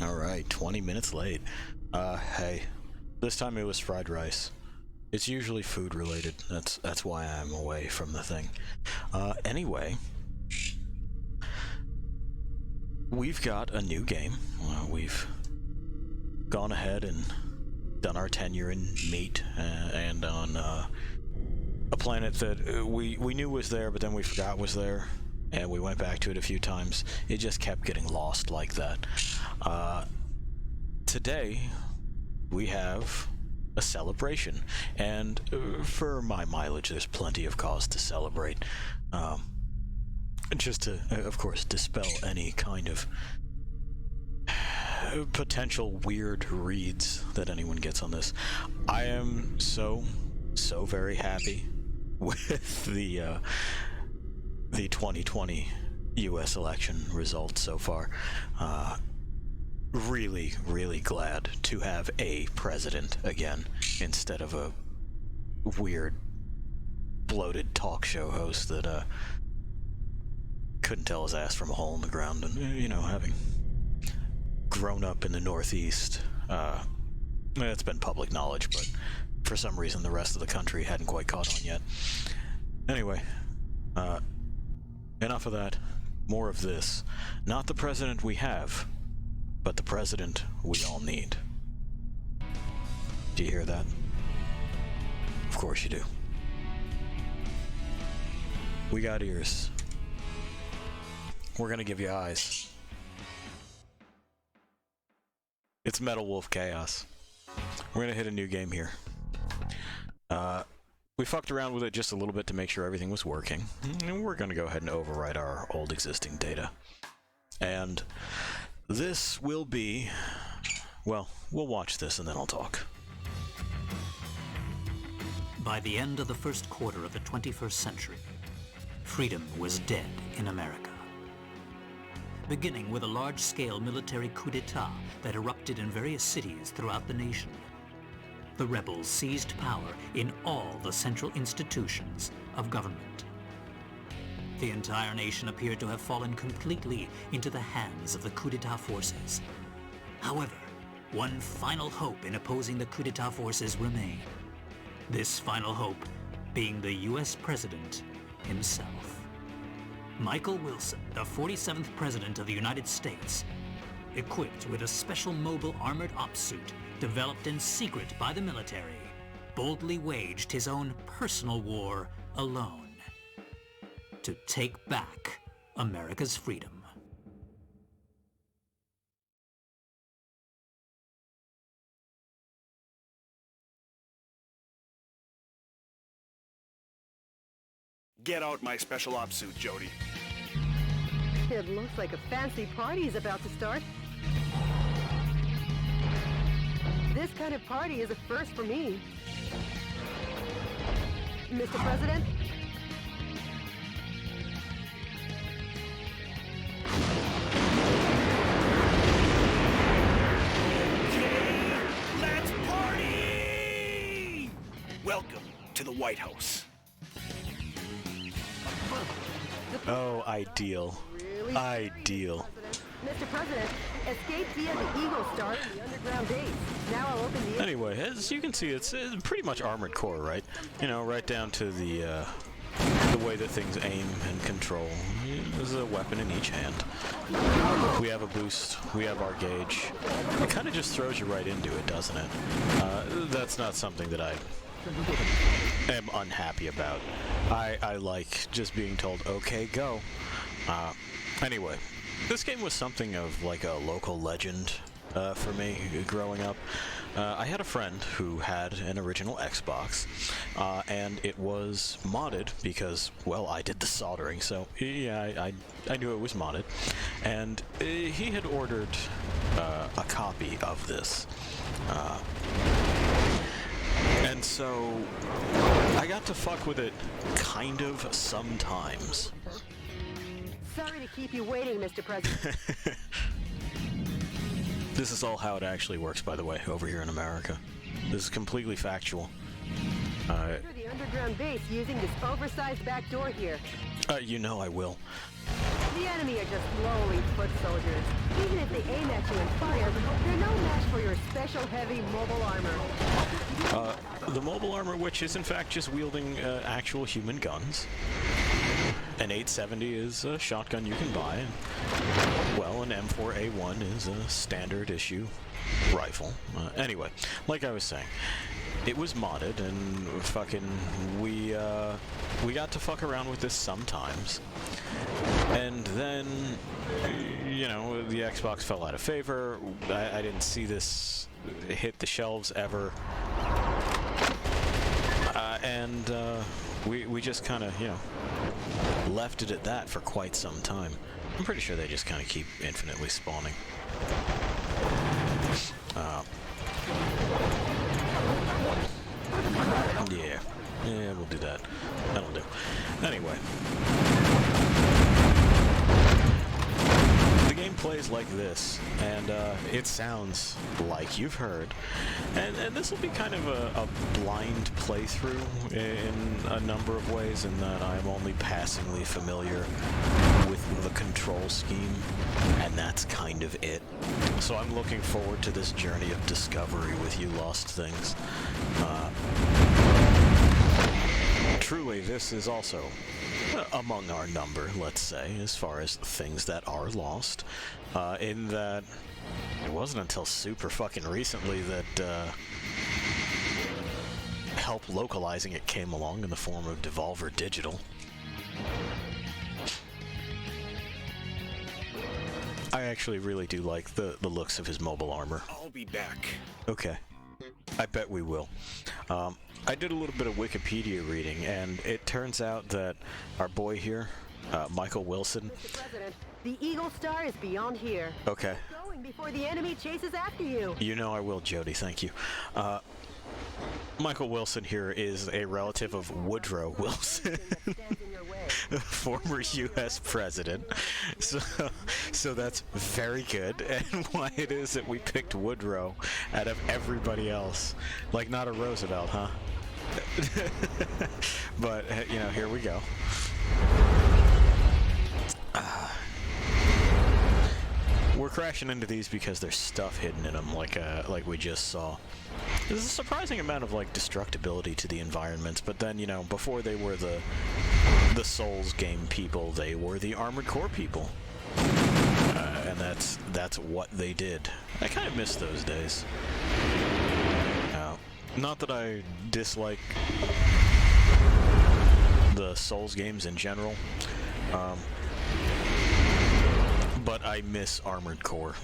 Alright, 20 minutes late. Hey. This time it was fried rice. It's usually food related. That's why I'm away from the thing. Anyway. We've got a new game. We've gone ahead and done our tenure in meat, and on a planet that we knew was there, but then we forgot was there. And we went back to it a few times. It just kept getting lost like that. Today, we have a celebration. And for my mileage, there's plenty of cause to celebrate. Just to, of course, dispel any kind of potential weird reads that anyone gets on this. I am so very happy with the 2020 U.S. election results so far. Really glad to have a president again instead of a weird, bloated talk show host that couldn't tell his ass from a hole in the ground. And, you know, having grown up in the Northeast, it's been public knowledge, but for some reason the rest of the country hadn't quite caught on yet. Anyway, enough of that. More of this. Not the president we have, but the president we all need. Do you hear that? Of course you do. We got ears. We're gonna give you eyes. It's Metal Wolf Chaos. We're gonna hit a new game here. We fucked around with it just a little bit to make sure everything was working, and we're gonna go ahead and overwrite our old existing data. And this will be... well, we'll watch this and then I'll talk. By the end of the first quarter of the 21st century, freedom was dead in America. Beginning with a large-scale military coup d'etat that erupted in various cities throughout the nation. The rebels seized power in all the central institutions of government. The entire nation appeared to have fallen completely into the hands of the coup d'etat forces. However, one final hope in opposing the coup d'etat forces remained. This final hope being the U.S. president himself. Michael Wilson, the 47th President of the United States, equipped with a special mobile armored ops suit developed in secret by the military, boldly waged his own personal war alone to take back America's freedom. Get out my special ops suit, Jody. It looks like a fancy party is about to start. This kind of party is a first for me. Mr. President? Okay, let's party! Welcome to the White House. Oh, ideal. Really Ideal. Mr. President, escape via the Eagle Star in the underground base. Now I'll open the... Anyway, as you can see, it's pretty much Armored Core, right? You know, right down to the way that things aim and control. There's a weapon in each hand. We have a boost. We have our gauge. It kind of just throws you right into it, doesn't it? That's not something that I am unhappy about. I like just being told, okay, go. Anyway, this game was something of like a local legend for me growing up. I had a friend who had an original Xbox, and it was modded because, well, I did the soldering, so yeah, I knew it was modded. And he had ordered a copy of this. And so I got to fuck with it kind of sometimes. Sorry to keep you waiting, Mr. President. This is all how it actually works, by the way, over here in America. This is completely factual. Enter the underground base using this oversized back door here. You know I will. The enemy are just lowly foot soldiers. Even if they aim at you and fire, special heavy mobile armor. The mobile armor, which is in fact just wielding actual human guns. An 870 is a shotgun you can buy, and, well, an M4A1 is a standard issue rifle. Anyway, like I was saying, it was modded, and fucking we got to fuck around with this sometimes. And then, you know, the Xbox fell out of favor. I didn't see this hit the shelves ever. And we just kind of, you know, left it at that for quite some time. I'm pretty sure they just kind of keep infinitely spawning. Yeah, we'll do that. That'll do. Anyway. The game plays like this, and it sounds like you've heard. And this will be kind of a blind playthrough in a number of ways, in that I'm only passingly familiar with the control scheme, and that's kind of it. So I'm looking forward to this journey of discovery with you lost things. Truly, this is also among our number, let's say, as far as things that are lost, in that it wasn't until super fucking recently that help localizing it came along in the form of Devolver Digital. I actually really do like the looks of his mobile armor. I'll be back. Okay. I bet we will. I did a little bit of Wikipedia reading, and it turns out that our boy here, Michael Wilson... Mr. President, the Eagle Star is beyond here. Okay. Keep going before the enemy chases after you. You know I will, Jody, thank you. Michael Wilson here is a relative of Woodrow Wilson, former U.S. president. So that's very good, and why it is that we picked Woodrow out of everybody else. Like, not a Roosevelt, huh? But, you know, here we go. We're crashing into these because there's stuff hidden in them, like we just saw. There's a surprising amount of, like, destructibility to the environments, but then, you know, before they were the Souls game people, they were the Armored Core people. And that's what they did. I kind of miss those days. Not that I dislike the Souls games in general, but I miss Armored Core.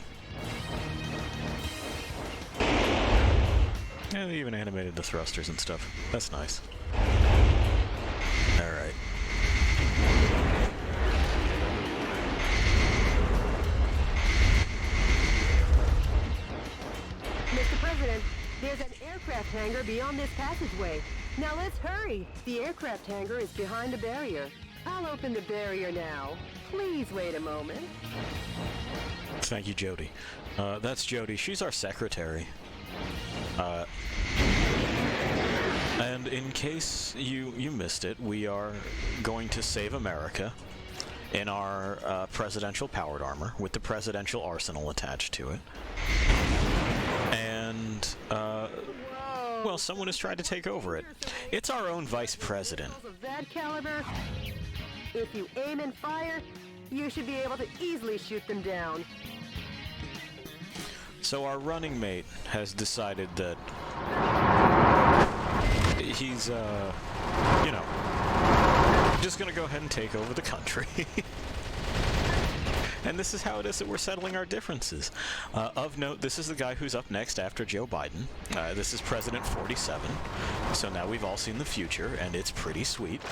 Yeah, they even animated the thrusters and stuff. That's nice. Alright. Mr. President, there's an aircraft hangar beyond this passageway. Now let's hurry. The aircraft hangar is behind a barrier. I'll open the barrier now. Please wait a moment. Thank you, Jody. That's Jody. She's our secretary. And in case you missed it, we are going to save America in our presidential powered armor with the presidential arsenal attached to it. And, well, someone has tried to take over it. It's our own vice president. Of that caliber, if you aim and fire, you should be able to easily shoot them down. So our running mate has decided that he's, you know, just gonna go ahead and take over the country. And this is how it is that we're settling our differences. Of note, this is the guy who's up next after Joe Biden. This is President 47. So now we've all seen the future, and it's pretty sweet.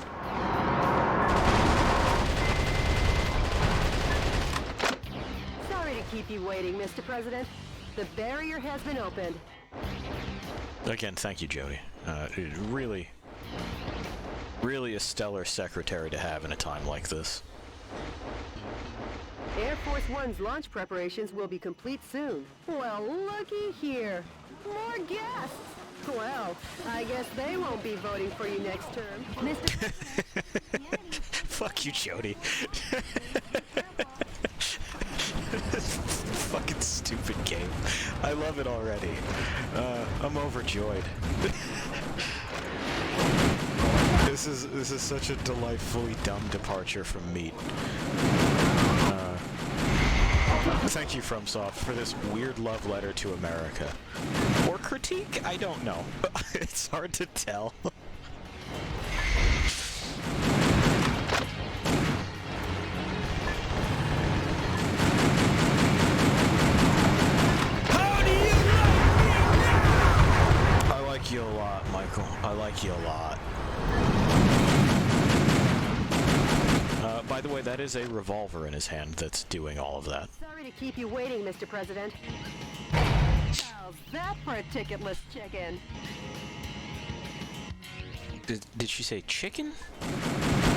Sorry to keep you waiting, Mr. President. The barrier has been opened. Again, thank you, Jody. Really a stellar secretary to have in a time like this. Air Force One's launch preparations will be complete soon. Well, looky here. More guests. Well, I guess they won't be voting for you next term. Mr. Fuck you, Jody. Fucking stupid game. I love it already. I'm overjoyed. This is such a delightfully dumb departure from Meat. Thank you, FromSoft, for this weird love letter to America. Or critique? I don't know. It's hard to tell. I like you a lot, Michael. I like you a lot. By the way, that is a revolver in his hand that's doing all of that. Sorry to keep you waiting, Mr. President. How's that for a ticketless chicken? Did she say chicken?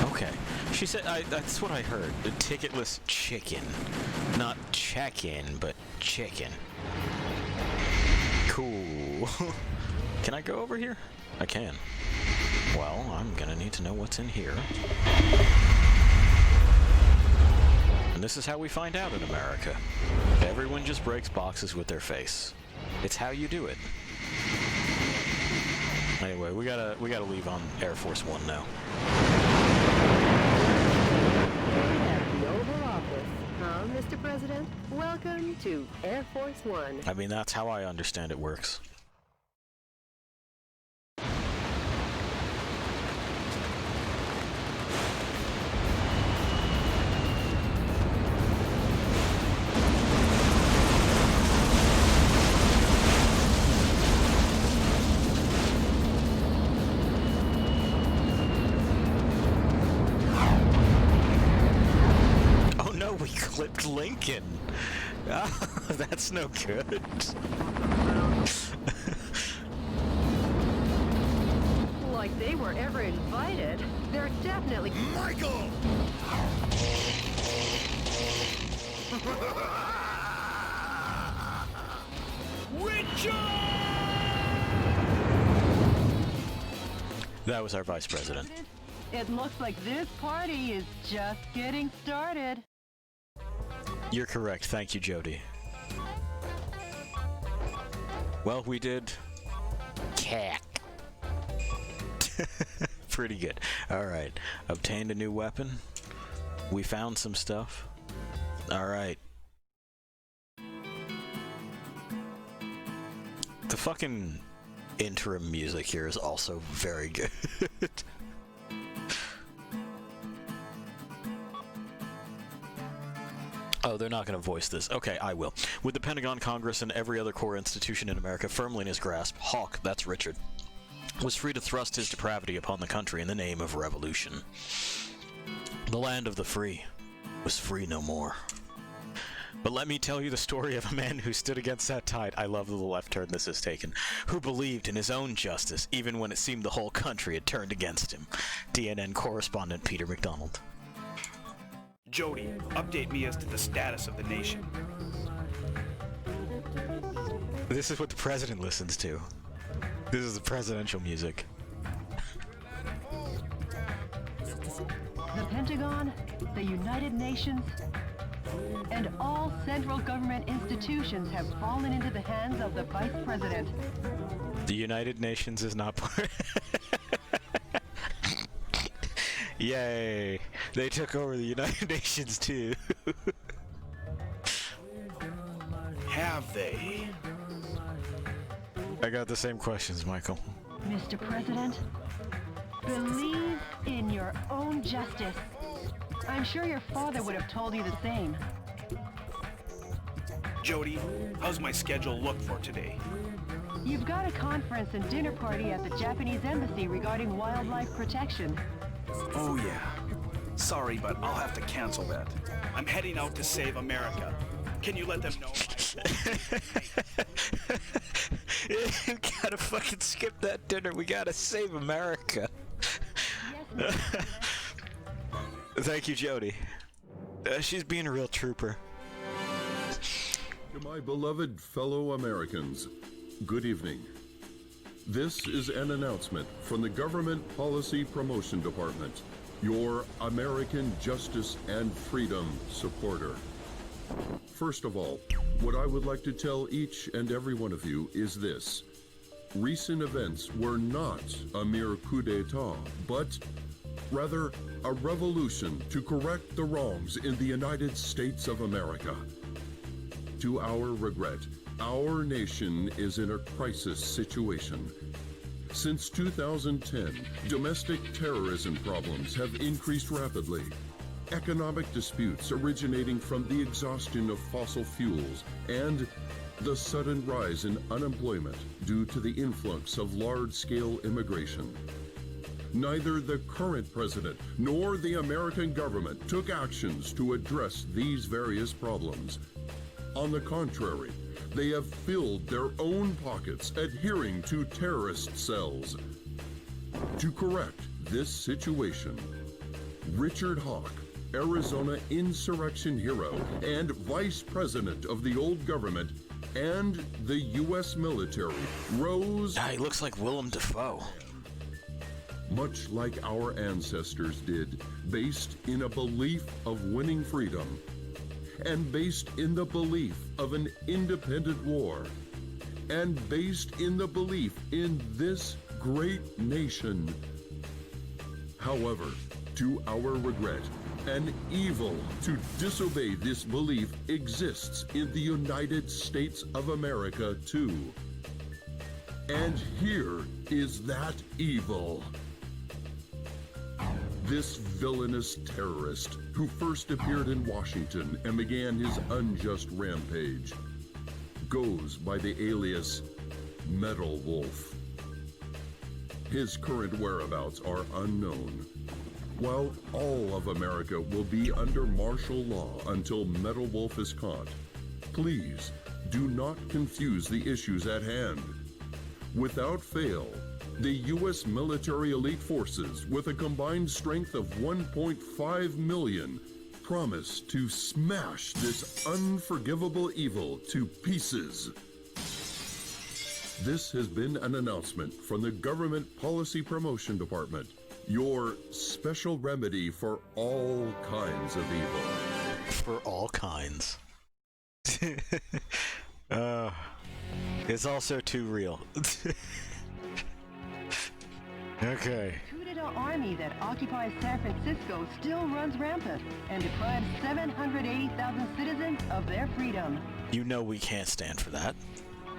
Okay. She said, that's what I heard. The ticketless chicken. Not check-in, but chicken. Cool. Can I go over here? I can. Well, I'm gonna need to know what's in here. And this is how we find out in America. Everyone just breaks boxes with their face. It's how you do it. Anyway, we gotta leave on Air Force One now. At the Oval Office, huh, Mr. President? Welcome to Air Force One. I mean, that's how I understand it works. We clipped Lincoln. Oh, that's no good. Like they were ever invited. They're definitely... Michael! Richard! That was our vice president. It looks like this party is just getting started. You're correct. Thank you, Jody. Well, we did... Cack. Pretty good. Alright. Obtained a new weapon. We found some stuff. Alright. The fucking interim music here is also very good. Oh, they're not going to voice this. Okay, I will. With the Pentagon, Congress, and every other core institution in America firmly in his grasp, Hawk, that's Richard, was free to thrust his depravity upon the country in the name of revolution. The land of the free was free no more. But let me tell you the story of a man who stood against that tide. I love the left turn this has taken. Who believed in his own justice, even when it seemed the whole country had turned against him. DNN correspondent Peter McDonald. Jody, update me as to the status of the nation. This is what the president listens to. This is the presidential music. The Pentagon, the United Nations, and all central government institutions have fallen into the hands of the Vice President. The United Nations is not part. Yay! They took over the United Nations too. Have they? I got the same questions, Michael. Mr. President, believe in your own justice. I'm sure your father would have told you the same. Jody, how's my schedule look for today? You've got a conference and dinner party at the Japanese embassy regarding wildlife protection. Oh yeah. Sorry, but I'll have to cancel that. I'm heading out to save America. Can you let them know? You gotta fucking skip that dinner. We gotta save America. Yes, Thank you, Jody. She's being a real trooper. To my beloved fellow Americans, good evening. This is an announcement from the Government Policy Promotion Department, your American justice and freedom supporter. First of all, what I would like to tell each and every one of you is this. Recent events were not a mere coup d'etat, but rather a revolution to correct the wrongs in the United States of America. To our regret, our nation is in a crisis situation. Since 2010, domestic terrorism problems have increased rapidly. Economic disputes originating from the exhaustion of fossil fuels and the sudden rise in unemployment due to the influx of large-scale immigration. Neither the current president nor the American government took actions to address these various problems. On the contrary, they have filled their own pockets adhering to terrorist cells. To correct this situation, Richard Hawk, Arizona insurrection hero and vice president of the old government and the U.S. military, rose... He looks like Willem Dafoe. Much like our ancestors did, based in a belief of winning freedom, and based in the belief of an independent war, and based in the belief in this great nation. However, to our regret, an evil to disobey this belief exists in the United States of America too. And here is that evil. This villainous terrorist who first appeared in Washington and began his unjust rampage goes by the alias Metal Wolf. His current whereabouts are unknown. While all of America will be under martial law until Metal Wolf is caught, please do not confuse the issues at hand. Without fail, the U.S. military elite forces, with a combined strength of 1.5 million, promise to smash this unforgivable evil to pieces. This has been an announcement from the Government Policy Promotion Department, your special remedy for all kinds of evil. For all kinds. It's also too real. Okay. Coup d'etat army that occupies San Francisco still runs rampant and deprives 780,000 citizens of their freedom. You know we can't stand for that.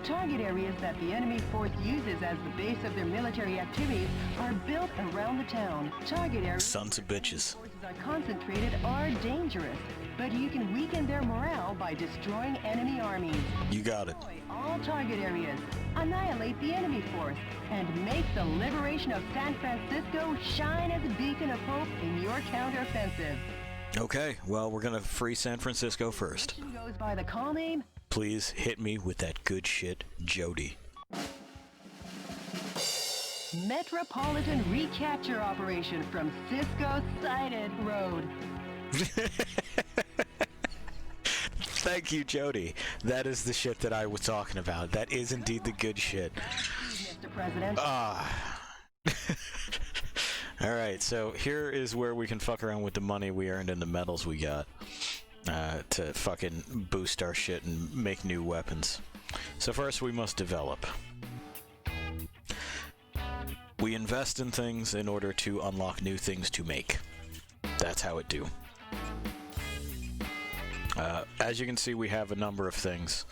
Target areas that the enemy force uses as the base of their military activities are built around the town. Target areas Sons of bitches. forces are concentrated are dangerous, but you can weaken their morale by destroying enemy armies. You got it. Destroy all target areas, annihilate the enemy force, and make the liberation of San Francisco shine as a beacon of hope in your counteroffensive. Okay, well, we're gonna free San Francisco first. Mission goes by the call name Please hit me with that good shit, Jody. Metropolitan Recapture Operation from Cisco Sighted Road. Thank you, Jody. That is the shit that I was talking about. That is indeed the good shit. Mr. President. Alright, so here is where we can fuck around with the money we earned and the medals we got. To fucking boost our shit and make new weapons. So first we must develop. We invest in things in order to unlock new things to make. That's how it do. As you can see, we have a number of things.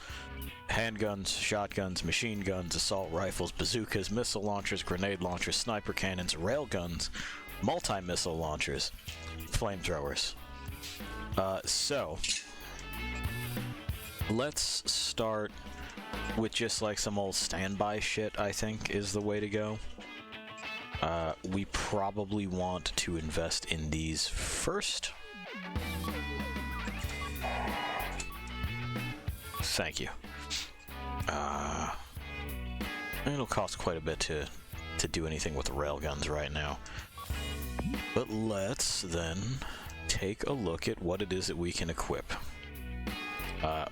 Handguns, shotguns, machine guns, assault rifles, bazookas, missile launchers, grenade launchers, sniper cannons, railguns, multi-missile launchers, flamethrowers. So, let's start with just like some old standby shit, I think, is the way to go. We probably want to invest in these first. Thank you. It'll cost quite a bit to do anything with the railguns right now. But let's then take a look at what it is that we can equip.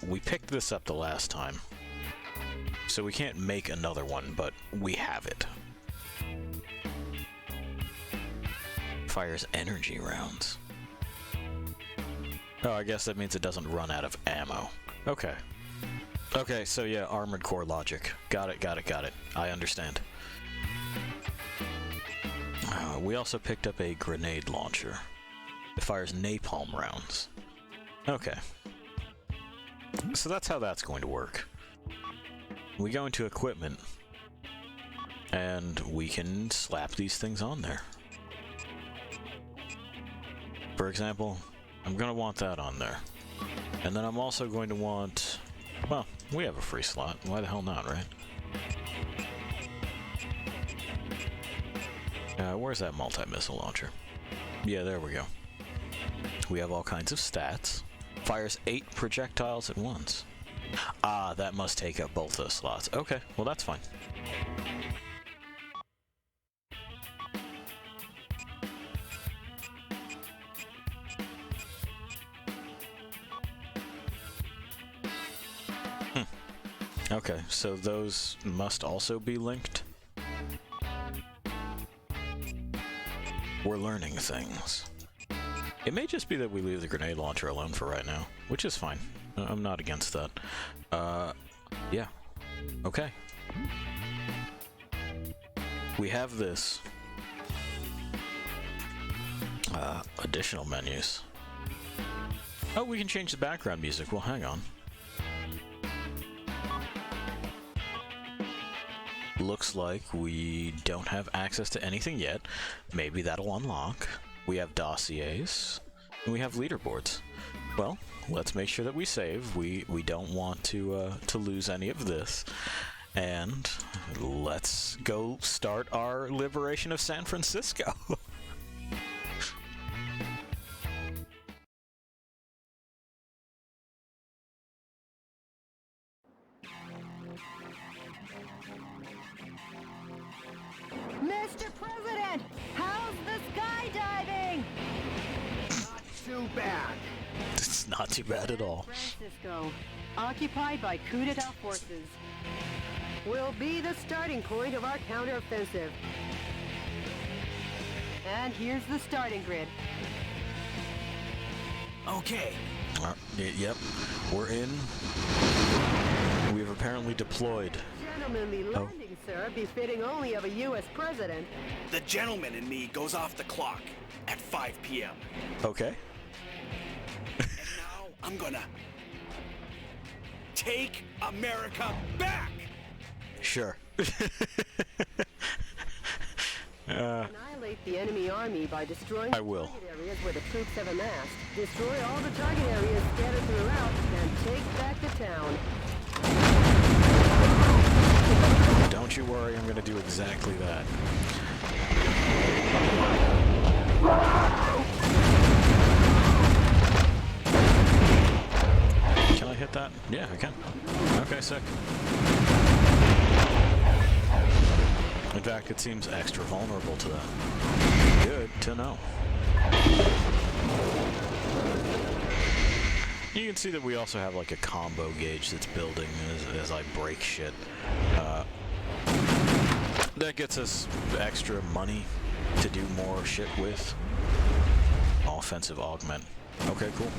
We picked this up the last time, so we can't make another one, but we have it. Fires energy rounds. Oh, I guess that means it doesn't run out of ammo. Okay. Okay, so yeah, armored core logic. Got it, got it, got it. I understand. We also picked up a grenade launcher. It fires napalm rounds. Okay. So that's how that's going to work. We go into equipment, and we can slap these things on there. For example, I'm going to want that on there. And then I'm also going to want... Well, we have a free slot. Why the hell not, right? Where's that multi-missile launcher? Yeah, there we go. We have all kinds of stats. Fires 8 projectiles at once. Ah, that must take up both those slots. Okay, well that's fine. Okay, so those must also be linked. We're learning things. It may just be that we leave the grenade launcher alone for right now, which is fine. I'm not against that. Yeah. Okay. We have this. Additional menus. Oh, we can change the background music. Well, hang on. Looks like we don't have access to anything yet. Maybe that'll unlock. We have dossiers, and we have leaderboards. Well, let's make sure that we save. We don't want to lose any of this. And let's go start our liberation of San Francisco. Mr. President, how's the skydiving? Not too bad. It's not too bad at all. Francisco, occupied by coup d'etat forces, will be the starting point of our counteroffensive. And here's the starting grid. Okay. Yep, we're in. We've apparently deployed. Gentlemanly landing, sir, befitting only of a U.S. president. The gentleman in me goes off the clock at 5 p.m. Okay. And now I'm gonna take America back! Sure. Annihilate the enemy army by destroying I will. the target areas where the troops have amassed. Destroy all the target areas scattered throughout, and take back the town. Don't you worry, I'm going to do exactly that. Can I hit that? Yeah, I can. Okay, sick. In fact, it seems extra vulnerable to that. Good to know. You can see that we also have like a combo gauge that's building as I break shit. That gets us extra money to do more shit with. Offensive augment. Okay, cool.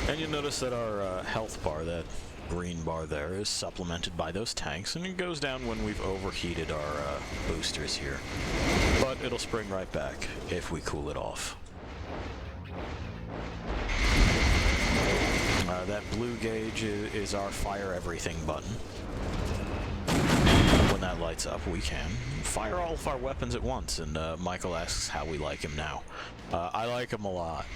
And you'll notice that our health bar, that green bar there, is supplemented by those tanks, and it goes down when we've overheated our boosters here. But it'll spring right back if we cool it off. That blue gauge is our fire everything button. When that lights up, we can fire all of our weapons at once, and Michael asks how we like him now. I like him a lot.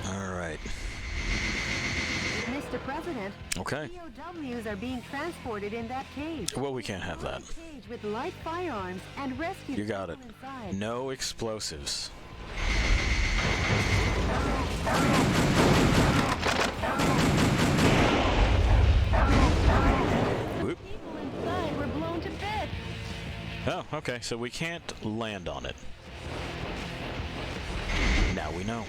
Alright. Mr. President, Okay. POWs are being transported in that cage. Well, we can't have that. Cage with light firearms and rescue You got it. people inside. No explosives. Whoop. People inside were blown to bits. Oh, okay, so we can't land on it. Now we know.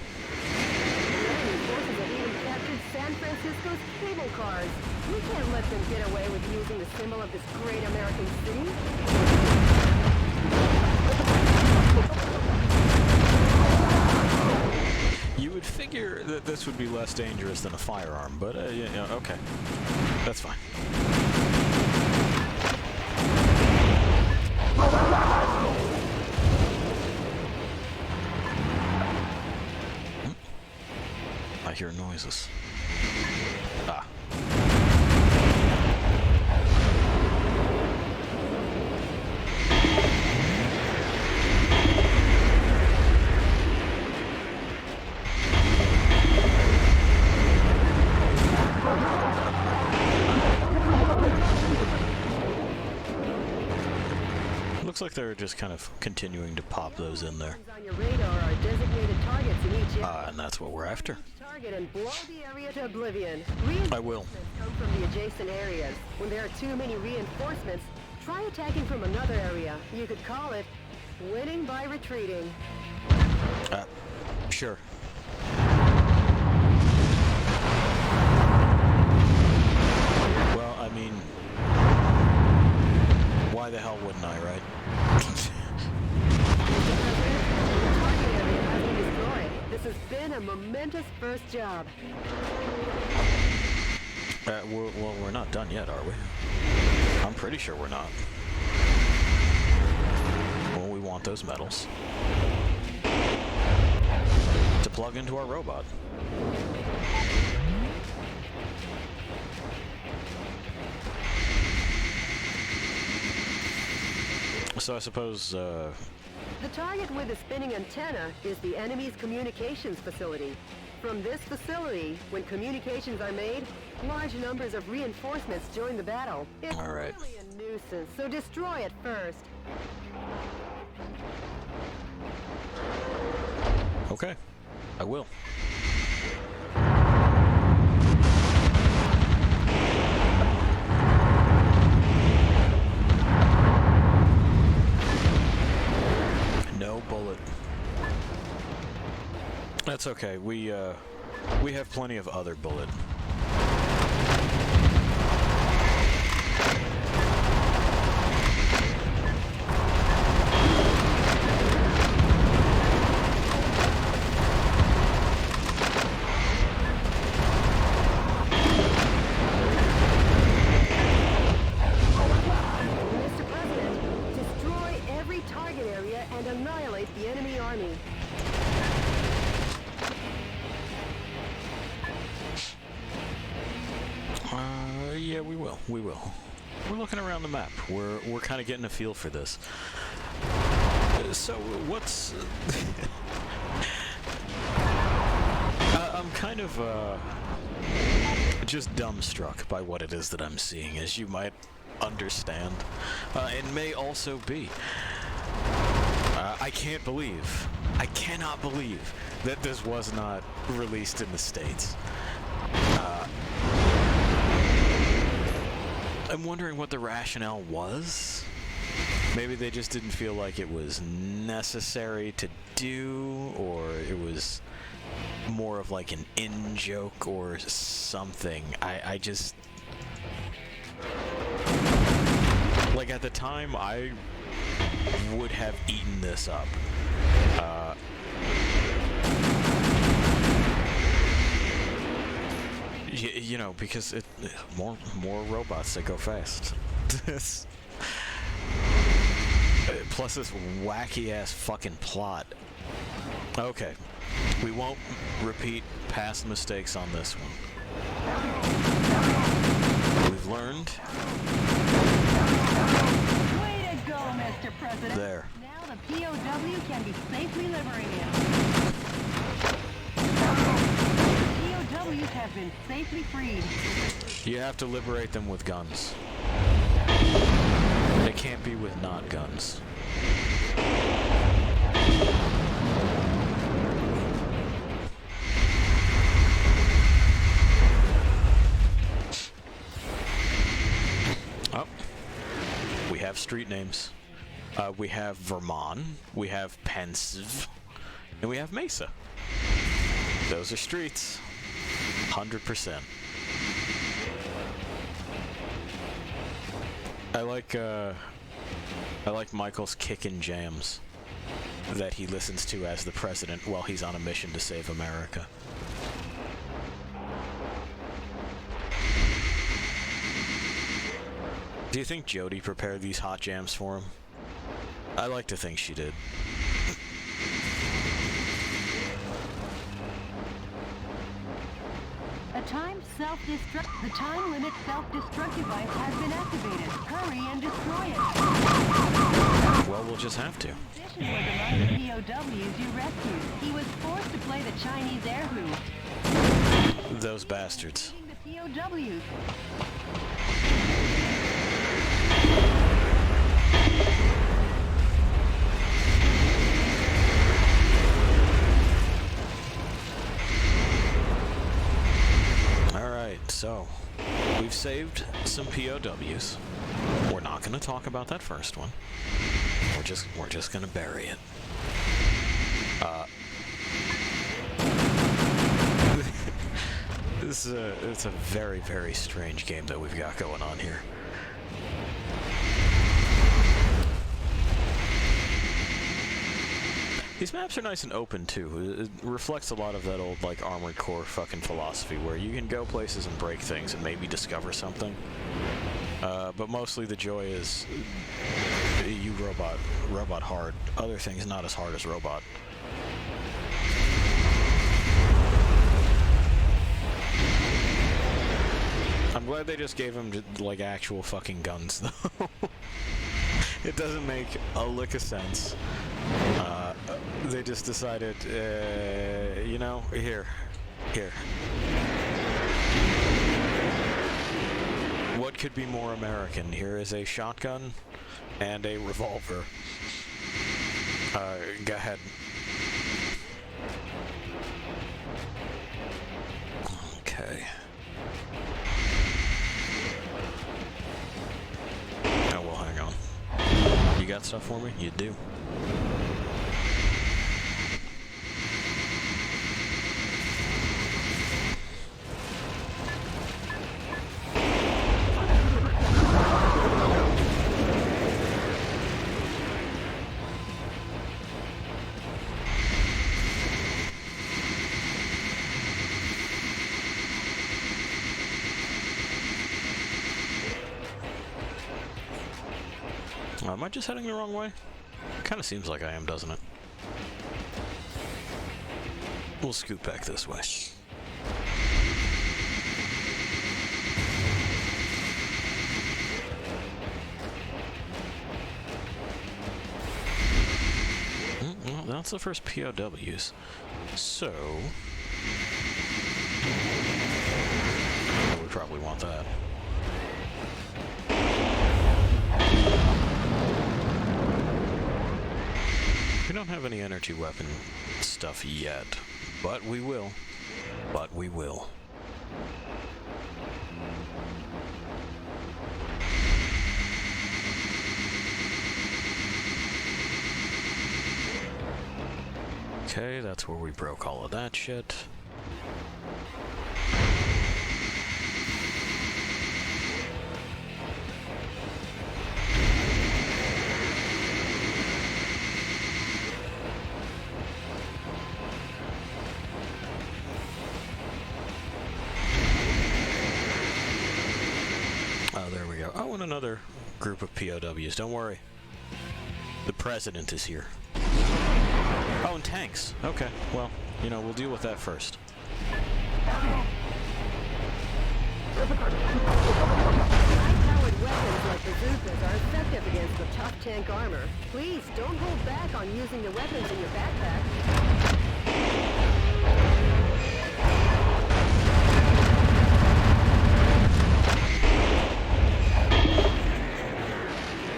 San Francisco's cable cars. We can't let them get away with using the symbol of this great American city. You would figure that this would be less dangerous than a firearm, but yeah, okay. That's fine. I hear noises. Ah. Looks like they're just kind of continuing to pop those in there. On your radar are designated targets in each area. And that's what we're after. Target and blow the area to oblivion. I will. Come from the adjacent areas. When there are too many reinforcements, try attacking from another area. You could call it winning by retreating. Sure. Well, I mean, why the hell wouldn't I, right? This has been a momentous first job. Well, we're not done yet, are we? I'm pretty sure we're not. Well, we want those medals to plug into our robot. So I suppose, The target with the spinning antenna is the enemy's communications facility. From this facility, when communications are made, large numbers of reinforcements join the battle. It's all right. really a nuisance, so destroy it first. Okay, I will. No bullet. That's okay. We have plenty of other bullet. Mr. President, destroy every target area and annihilate the enemy army. Yeah, we will. We will. We're looking around the map. We're kind of getting a feel for this. So, what's... I'm kind of, just dumbstruck by what it is that I'm seeing, as you might understand. It may also be. I cannot believe that this was not released in the States. I'm wondering what the rationale was. Maybe they just didn't feel like it was necessary to do, or it was more of like an in-joke or something. I just... Like, at the time, I would have eaten this up. You know, because more robots that go fast. Plus this wacky-ass fucking plot. Okay. We won't repeat past mistakes on this one. We've learned. Way to go, Mr. President. There. Now the POW can be safely liberated. POWs have been safely freed. You have to liberate them with guns. They can't be with not guns. Oh. We have street names. We have Vermont, we have Pensive, and we have Mesa. Those are streets. 100%. I like Michael's kickin' jams that he listens to as the president while he's on a mission to save America. Do you think Jody prepared these hot jams for him? I like to think she did. The time limit self-destruct device has been activated. Hurry and destroy it. Well, we'll just have to. Position was among the POWs you rescued. He was forced to play the Chinese air hoop. Those bastards. The POWs. So, we've saved some POWs. We're not going to talk about that first one. We're just going to bury it. It's a very, very strange game that we've got going on here. These maps are nice and open, too. It reflects a lot of that old, like, Armored Core fucking philosophy, where you can go places and break things and maybe discover something. But mostly the joy is, you robot hard. Other things not as hard as robot. I'm glad they just gave him, like, actual fucking guns, though. It doesn't make a lick of sense. They just decided, you know, here. What could be more American? Here is a shotgun and a revolver. Go ahead. Okay. Oh, well, hang on. You got stuff for me? You do. Am I just heading the wrong way? Kind of seems like I am, doesn't it? We'll scoot back this way. Well, that's the first POWs. So... we probably want that. We don't have any energy weapon stuff yet, but we will. But we will. Okay, that's where we broke all of that shit. Oh, and another group of POWs. Don't worry. The president is here. Oh, and tanks. Okay, well, you know, we'll deal with that first. High-powered weapons like bazookas are effective against the tough tank armor. Please, don't hold back on using the weapons in your backpack.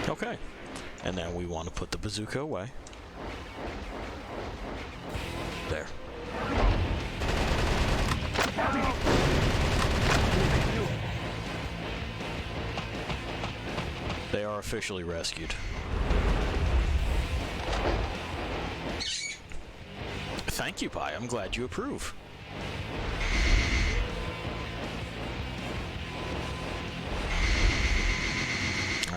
Okay, and now we want to put the bazooka away. There. They are officially rescued. Thank you, Pi. I'm glad you approve.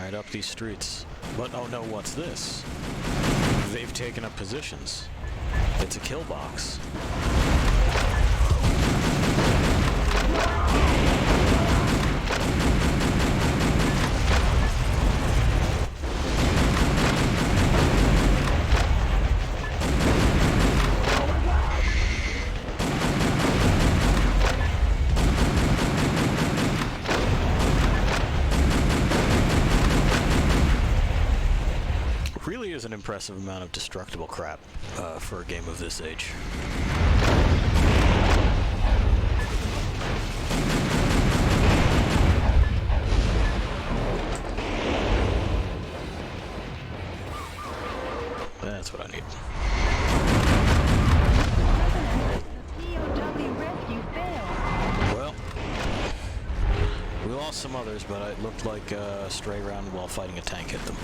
right up these streets. But oh no, what's this? They've taken up positions. It's a kill box. Really is an impressive amount of destructible crap for a game of this age. That's what I need. POW rescue failed. Well, we lost some others, but it looked like a stray round while fighting a tank hit them.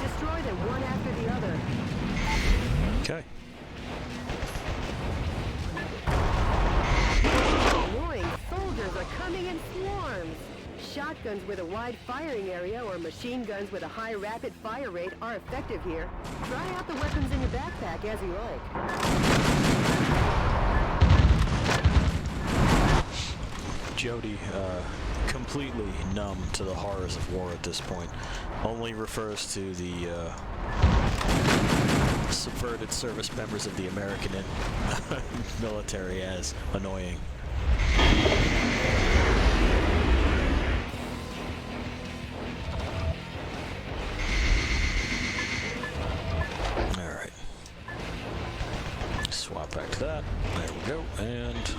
Destroy them one after the other. Okay. Annoying soldiers are coming in swarms. Shotguns with a wide firing area or machine guns with a high rapid fire rate are effective here. Try out the weapons in your backpack as you like. Jody, completely numb to the horrors of war at this point, only refers to the subverted service members of the American military as annoying. Alright. Swap back to that. There we go. And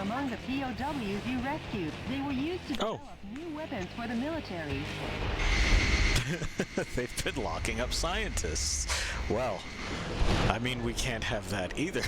among the POWs you rescued. They were used to develop new weapons for the military. they've been locking up scientists. Well, I mean, we can't have that either.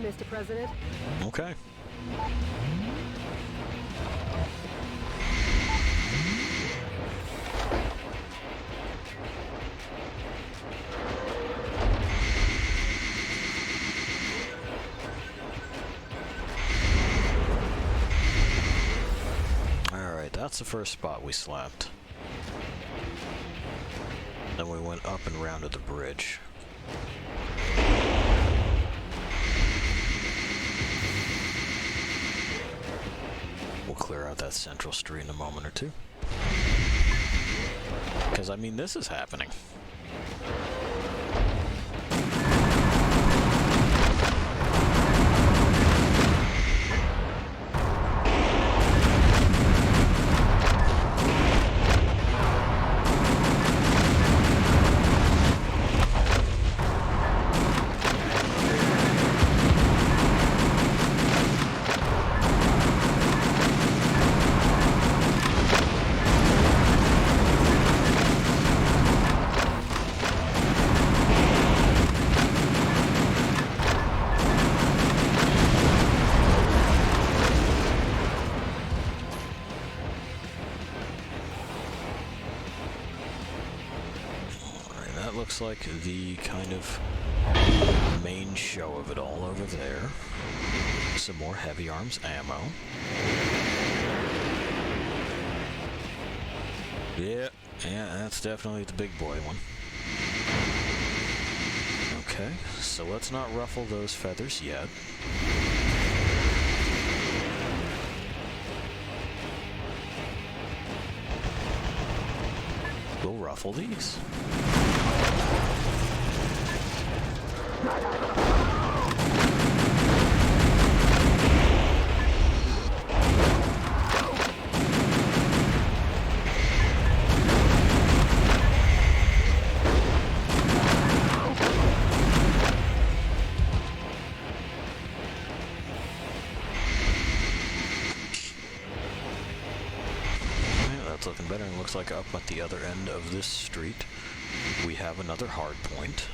Mr. President. Okay. Alright, that's the first spot we slapped. Then we went up and rounded the bridge. We'll clear out that central street in a moment or two. Because, I mean, this is happening. that looks like the kind of main show of it all over there. Some more heavy arms ammo. Yeah, that's definitely the big boy one. Okay, so let's not ruffle those feathers yet. We'll ruffle these. Looking better, and looks like up at the other end of this street we have another hard point.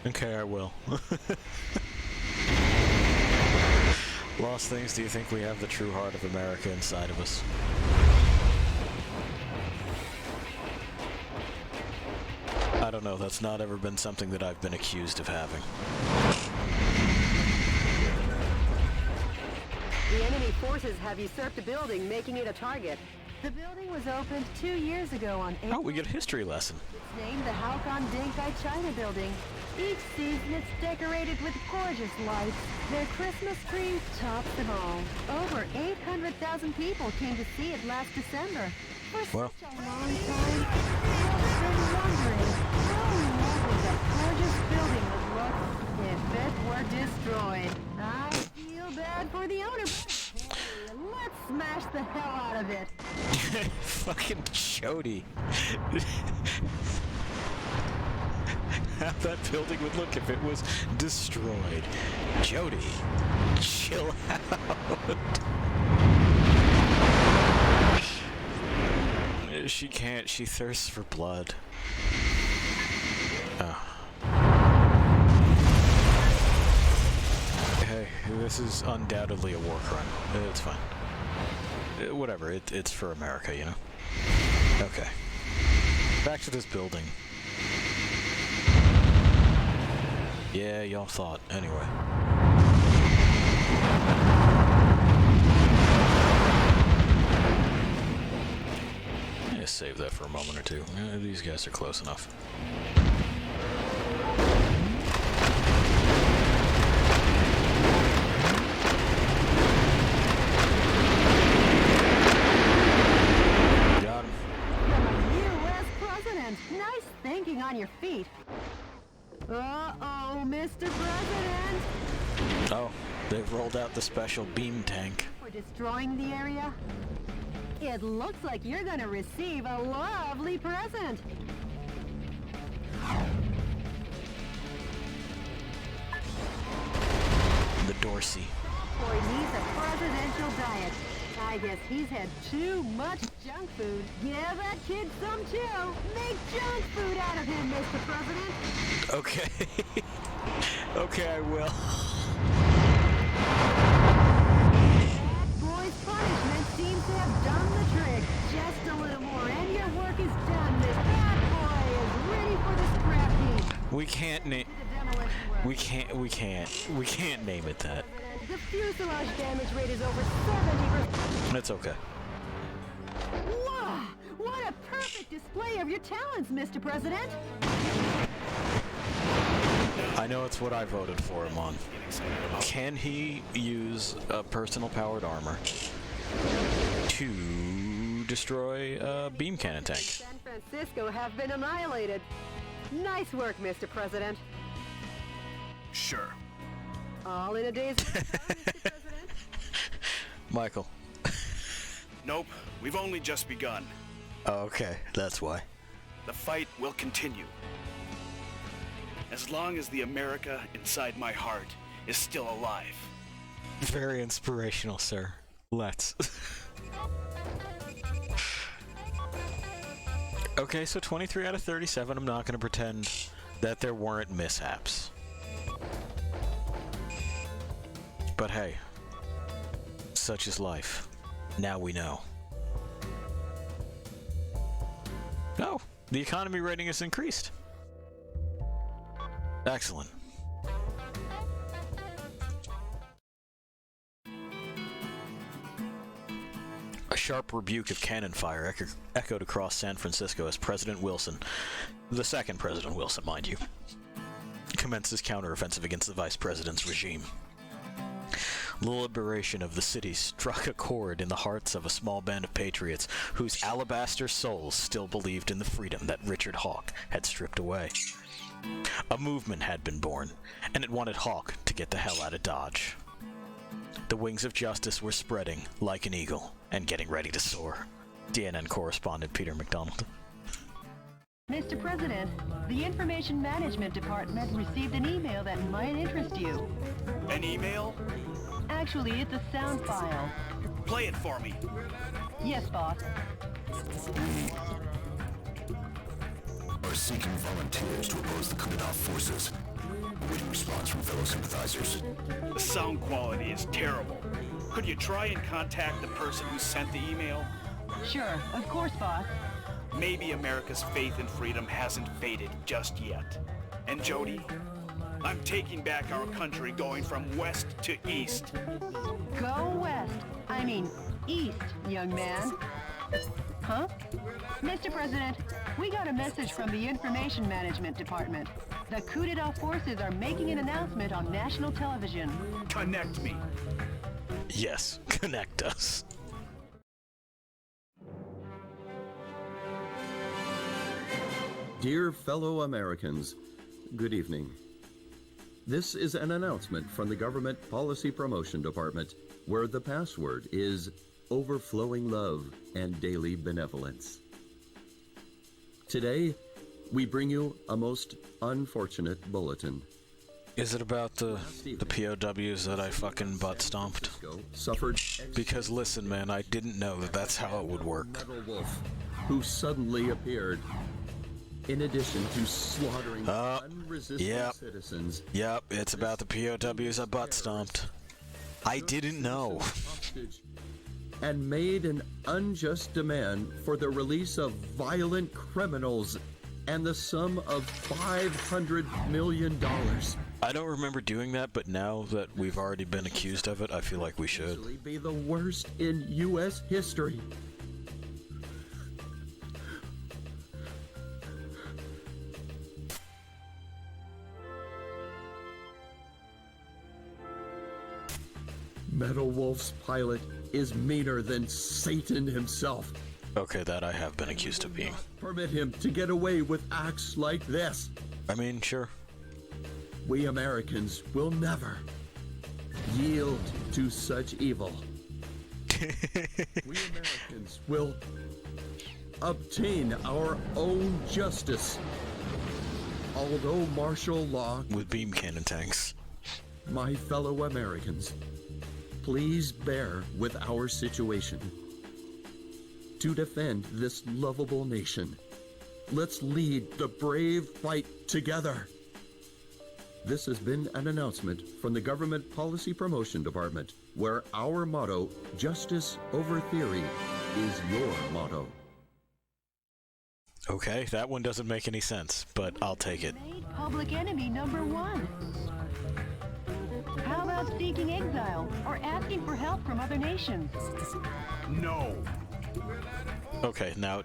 Okay, I will. Lost Things, do you think we have the true heart of America inside of us? I don't know, that's not ever been something that I've been accused of having. The enemy forces have usurped the building, making it a target. The building was opened 2 years ago on April. Oh, we get a history lesson. It's named the Halcon Dinkai China Building. Each season it's decorated with gorgeous lights. Their Christmas tree tops them all. Over 800,000 people came to see it last December. For such a long time, I've been wondering how lovely that gorgeous building would look if it were destroyed. I feel bad for the owner. Let's smash the hell out of it. Fucking Jody. How that building would look if it was destroyed. Jody, chill out. She can't, she thirsts for blood. Oh. Hey, this is undoubtedly a war crime. It's fine. Whatever, it's for America, you know? Okay. Back to this building. Yeah, y'all thought. Anyway. Yeah, save that for a moment or two. These guys are close enough. Got him. U.S. President! Nice thinking on your feet. Uh-oh, Mr. President! Oh, they've rolled out the special beam tank. For destroying the area? It looks like you're gonna receive a lovely present. The Dorsey. Boy needs a presidential diet. I guess he's had too much junk food. Give that kid some too. Make junk food out of him, Mr. President. Okay. Okay, I will. That boy's punishment seems to have done the trick. Just a little more and your work is done. This bad boy is ready for the scrap heap. We can't name. The demolition work. We can't name it that. The fuselage damage rate is over 70%. That's okay. Wow! What a perfect display of your talents, Mr. President! I know it's what I voted for him on. Can he use a personal powered armor to destroy a beam cannon tank? San Francisco have been annihilated. Nice work, Mr. President. Sure. All in a day's work, Mr. President. Michael. Nope, we've only just begun. Oh, okay, that's why. The fight will continue. As long as the America inside my heart is still alive. Very inspirational, sir. Let's. Okay, so 23 out of 37. I'm not going to pretend that there weren't mishaps. But hey, such is life. Now we know. Oh, the economy rating has increased. Excellent. A sharp rebuke of cannon fire echoed across San Francisco as President Wilson, the second President Wilson, mind you, commenced his counteroffensive against the vice president's regime. The liberation of the city struck a chord in the hearts of a small band of patriots whose alabaster souls still believed in the freedom that Richard Hawk had stripped away. A movement had been born, and it wanted Hawk to get the hell out of Dodge. The wings of justice were spreading like an eagle and getting ready to soar. CNN correspondent Peter McDonald. Mr. President, the Information Management Department received an email that might interest you. An email? Actually, it's a sound file. Play it for me. Yes, boss. Are seeking volunteers to oppose the coup d'etat forces. Awaiting response from fellow sympathizers. The sound quality is terrible. Could you try and contact the person who sent the email? Sure, of course, boss. Maybe America's faith in freedom hasn't faded just yet. And Jody, I'm taking back our country, going from west to east. Go west. I mean, east, young man. Huh? Mr. President, we got a message from the Information Management Department. The coup d'etat forces are making an announcement on national television. Connect me. Yes, connect us. Dear fellow Americans, good evening. This is an announcement from the Government Policy Promotion Department, where the password is overflowing love and daily benevolence. Today, we bring you a most unfortunate bulletin. Is it about the POWs that I fucking butt stomped? Suffered Because listen, man, I didn't know that that's how it would work. Metal Wolf, who suddenly appeared. In addition to slaughtering unresisting citizens. Yep, it's about the POWs I butt stomped. I didn't know. And made an unjust demand for the release of violent criminals and the sum of $500 million. I don't remember doing that, but now that we've already been accused of it, I feel like we should. Be the worst in U.S. history. Metal Wolf's pilot is meaner than Satan himself. Okay, that I have been accused of being. Permit him to get away with acts like this. I mean, sure. We Americans will never yield to such evil. We Americans will obtain our own justice. Although martial law... With beam cannon tanks. My fellow Americans, please bear with our situation. To defend this lovable nation, let's lead the brave fight together. This has been an announcement from the Government Policy Promotion Department, where our motto, justice over theory, is your motto. Okay, that one doesn't make any sense, but I'll take it. Made public enemy number one. How about seeking exile or asking for help from other nations? No. Okay, now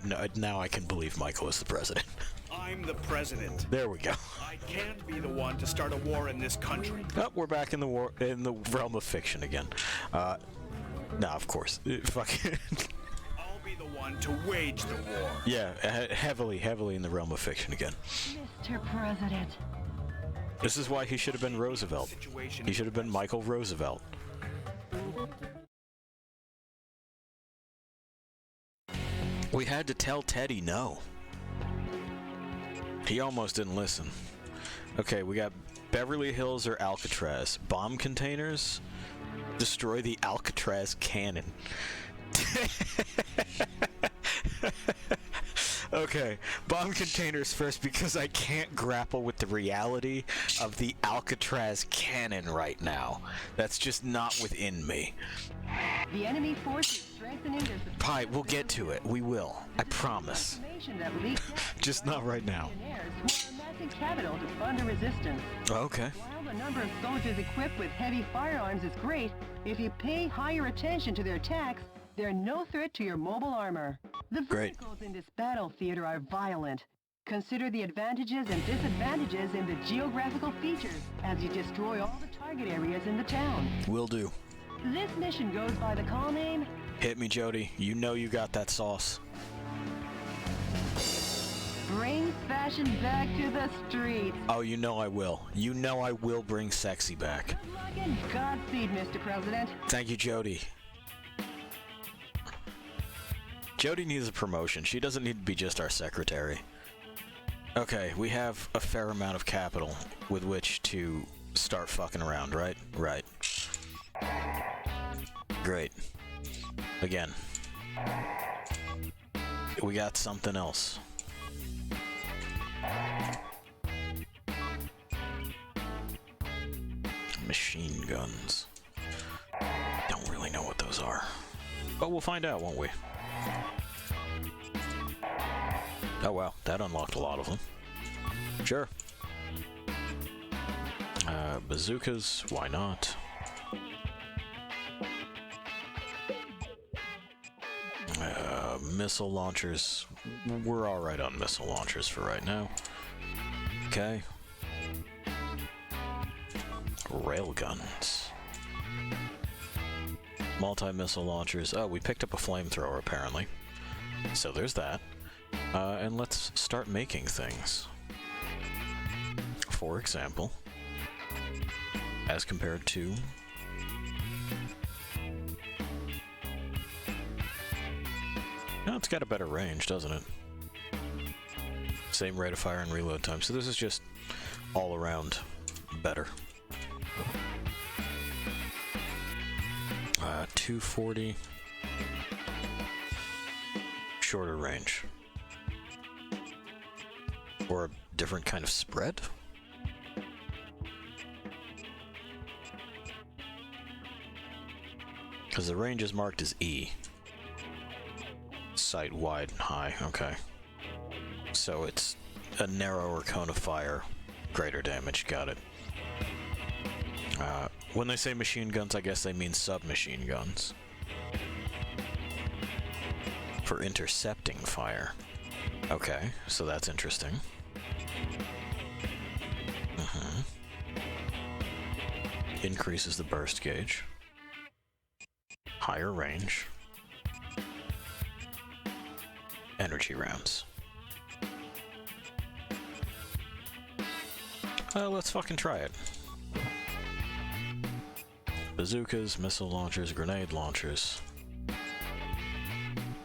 I can believe Michael is the president. I'm the president. There we go. I can't be the one to start a war in this country. Oh, we're back in the realm of fiction again. No, of course. Fucking. I'll be the one to wage the war. Yeah, heavily in the realm of fiction again. Mr. President. This is why he should have been Roosevelt. He should have been Michael Roosevelt. We had to tell Teddy no. He almost didn't listen. Okay, we got Beverly Hills or Alcatraz. Bomb containers? Destroy the Alcatraz cannon. Okay, bomb containers first because I can't grapple with the reality of the Alcatraz cannon right now. That's just not within me. The enemy forces strengthening their support. Pi, we'll get to it. We will. I promise. Information that leaked out Just not right now. millionaires who are amassing capital to fund the resistance. Okay. While the number of soldiers equipped with heavy firearms is great, if you pay higher attention to their attacks, they're no threat to your mobile armor. The Great. vehicles in this battle theater are violent. Consider the advantages and disadvantages in the geographical features as you destroy all the target areas in the town. Will do. This mission goes by the call name Hit me, Jody. You know you got that sauce. Bring Fashion Back to the Streets. Oh, you know I will. You know I will bring sexy back. Good luck and Godspeed, Mr. President. Thank you, Jody. Jody needs a promotion. She doesn't need to be just our secretary. Okay, we have a fair amount of capital with which to start fucking around, right? Right. Great. Again. We got something else. Machine guns. Don't really know what those are. But we'll find out, won't we? Oh wow, that unlocked a lot of them. Sure. Bazookas, why not? Missile launchers. We're alright on missile launchers for right now. Okay. Railguns. Multi-missile launchers. Oh, we picked up a flamethrower apparently. So there's that. And let's start making things. For example, as compared to no, it's got a better range, doesn't it? Same rate of fire and reload time. So this is just all around better. 240. Shorter range. Or a different kind of spread? Because the range is marked as E. Sight wide and high, okay. So it's a narrower cone of fire, greater damage, got it. When they say machine guns, I guess they mean submachine guns. For intercepting fire. Okay, so that's interesting. Increases the burst gauge. Higher range. Energy rounds. Let's fucking try it. Bazookas, missile launchers, grenade launchers.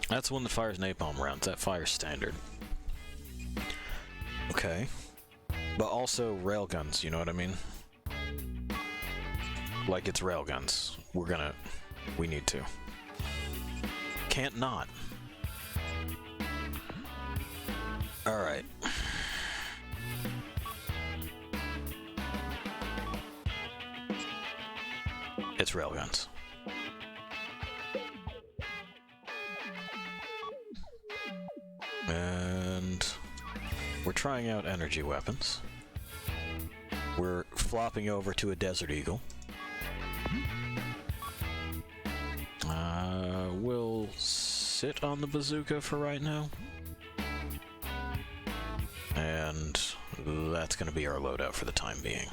That's the one that fires napalm rounds. That fires standard. Okay. But also railguns, you know what I mean? Like it's railguns. We need to. Can't not. Alright. It's railguns. And we're trying out energy weapons. We're flopping over to a Desert Eagle. We'll sit on the bazooka for right now. And that's going to be our loadout for the time being.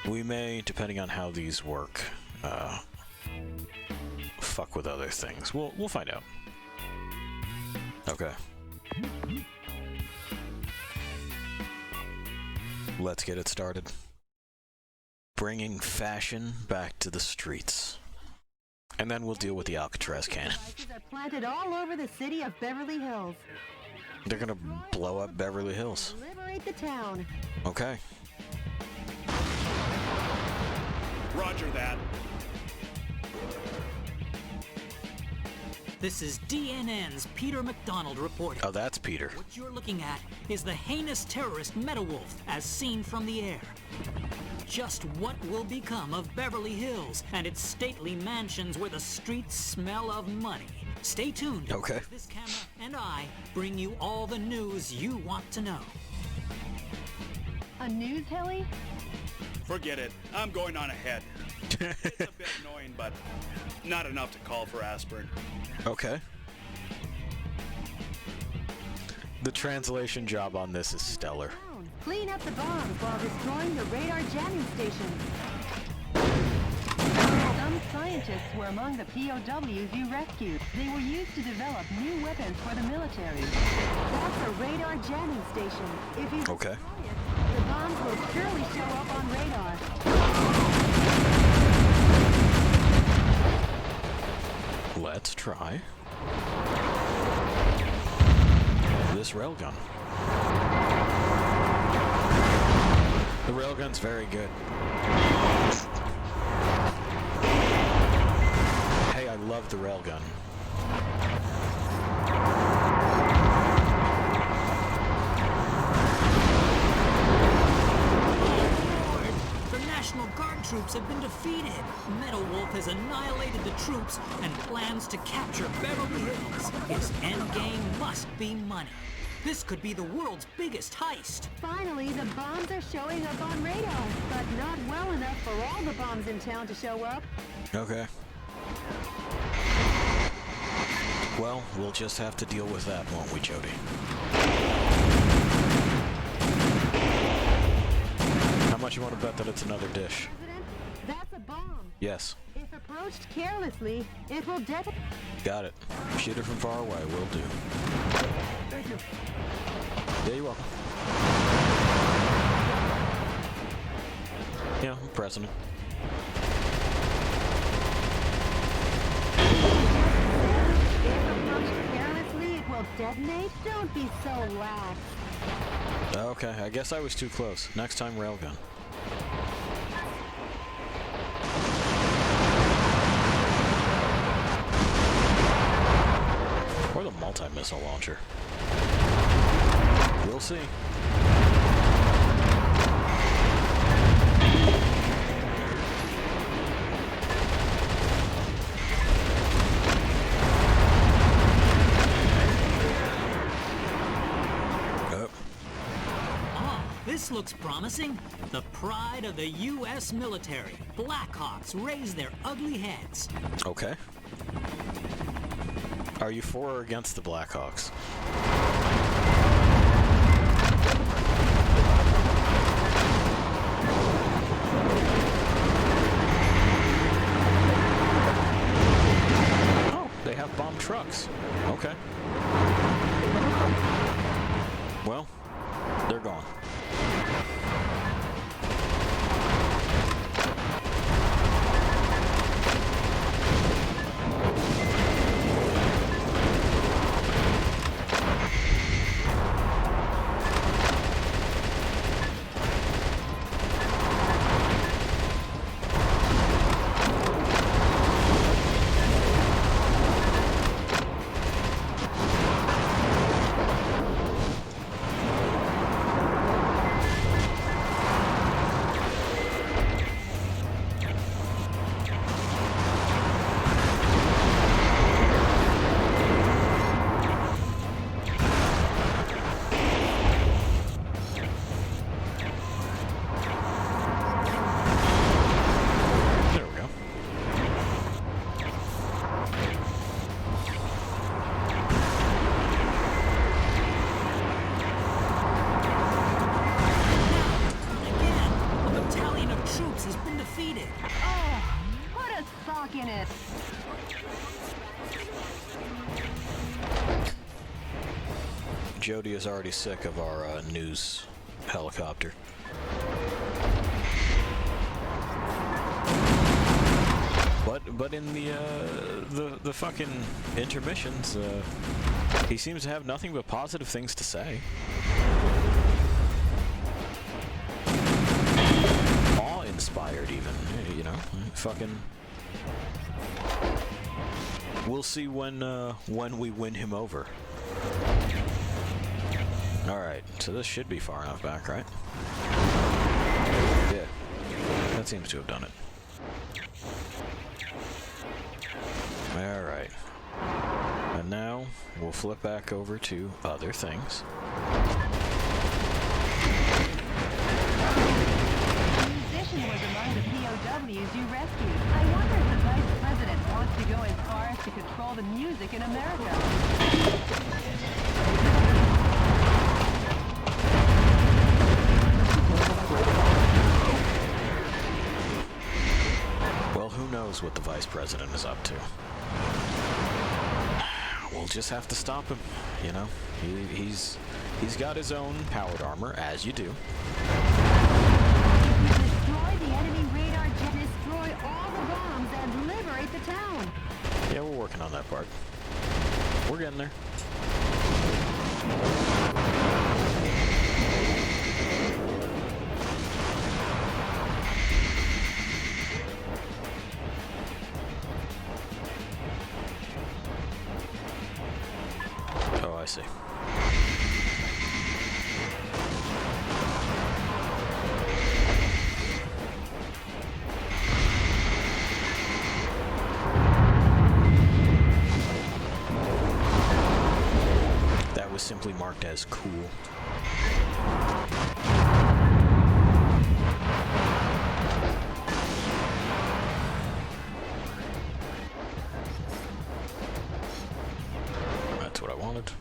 We may, depending on how these work, fuck with other things. We'll find out. Okay. Let's get it started. Bringing fashion back to the streets. And then we'll deal with the Alcatraz cannon. Devices are planted all over the city of Beverly Hills. They're gonna blow up Beverly Hills. Liberate the town. Okay. Roger that. This is DNN's Peter McDonald reporting. Oh, that's Peter. What you're looking at is the heinous terrorist Metalwolf as seen from the air. Just what will become of Beverly Hills and its stately mansions where the streets smell of money? Stay tuned. Okay. As this camera and I bring you all the news you want to know. A news heli? Forget it. I'm going on ahead. It's a bit annoying, but not enough to call for aspirin. Okay. The translation job on this is stellar. Clean up the bombs while destroying the radar jamming stations. Some scientists were among the POWs you rescued. They were used to develop new weapons for the military. That's a radar jamming station. If you destroy it, the bombs will surely show up on radar. Let's try this railgun. The railgun's very good. Hey, I love the railgun. The National Guard troops have been defeated. Metalwolf has annihilated the troops and plans to capture Beverly Hills. His endgame must be money. This could be the world's biggest heist. Finally, the bombs are showing up on radar, but not well enough for all the bombs in town to show up. Okay. Well, we'll just have to deal with that, won't we, Jody? How much you want to bet that it's another dish? President, that's a bomb. Yes. If approached carelessly, it will detonate. Got it. Shoot it from far away. Will do. Thank you. Yeah, you're welcome. Yeah, I'm pressing it. If approached carelessly, it will detonate. Don't be so lax. Okay, I guess I was too close. Next time, railgun. Or the multi-missile launcher. We'll see. This looks promising. The pride of the U.S. military. Blackhawks raise their ugly heads. Okay. Are you for or against the Blackhawks? Oh, they have bomb trucks. Okay. Well, they're gone. In it. Jody is already sick of our news helicopter. But in the fucking intermissions, he seems to have nothing but positive things to say. Awe-inspired, even, you know, fucking. We'll see when we win him over. All right, so this should be far enough back, right? Yeah, that seems to have done it. All right, and now we'll flip back over to other things. The musician was among the POWs you rescued. I wonder if the vice president wants to go as far as to control the music in America. Well, who knows what the vice president is up to? We'll just have to stop him, you know? He's got his own powered armor, as you do. Destroy the enemy radar jet, destroy all the bombs, and liberate the town. Yeah, we're working on that part. We're getting there. Oh, I see. That was simply marked as cool. That's what I wanted.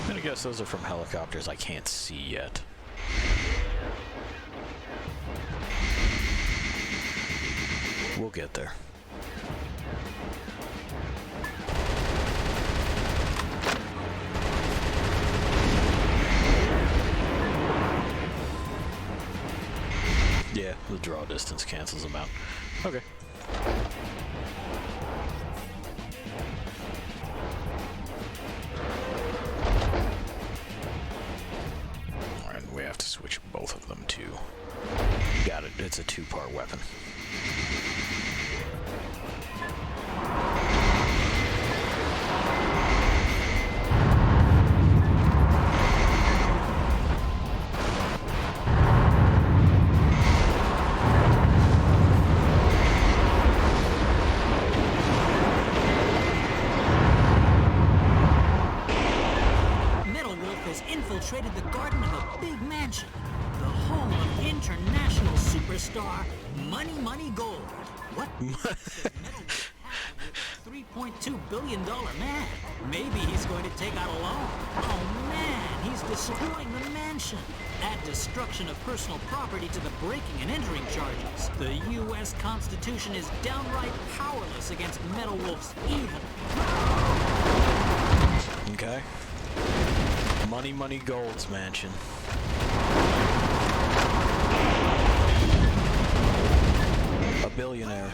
I guess those are from helicopters I can't see yet. We'll get there. Yeah, the draw distance cancels them out. Okay. Alright, we have to switch both of them to... Got it, it's a two-part weapon. Infiltrated the garden of a big mansion, the home of international superstar Money Gold. What? $3.2 billion man. Maybe he's going to take out a loan. Oh man, he's destroying the mansion. Add destruction of personal property to the breaking and entering charges. The U.S. Constitution is downright powerless against Metal Wolf's evil. Okay. Money Gold's mansion. A billionaire.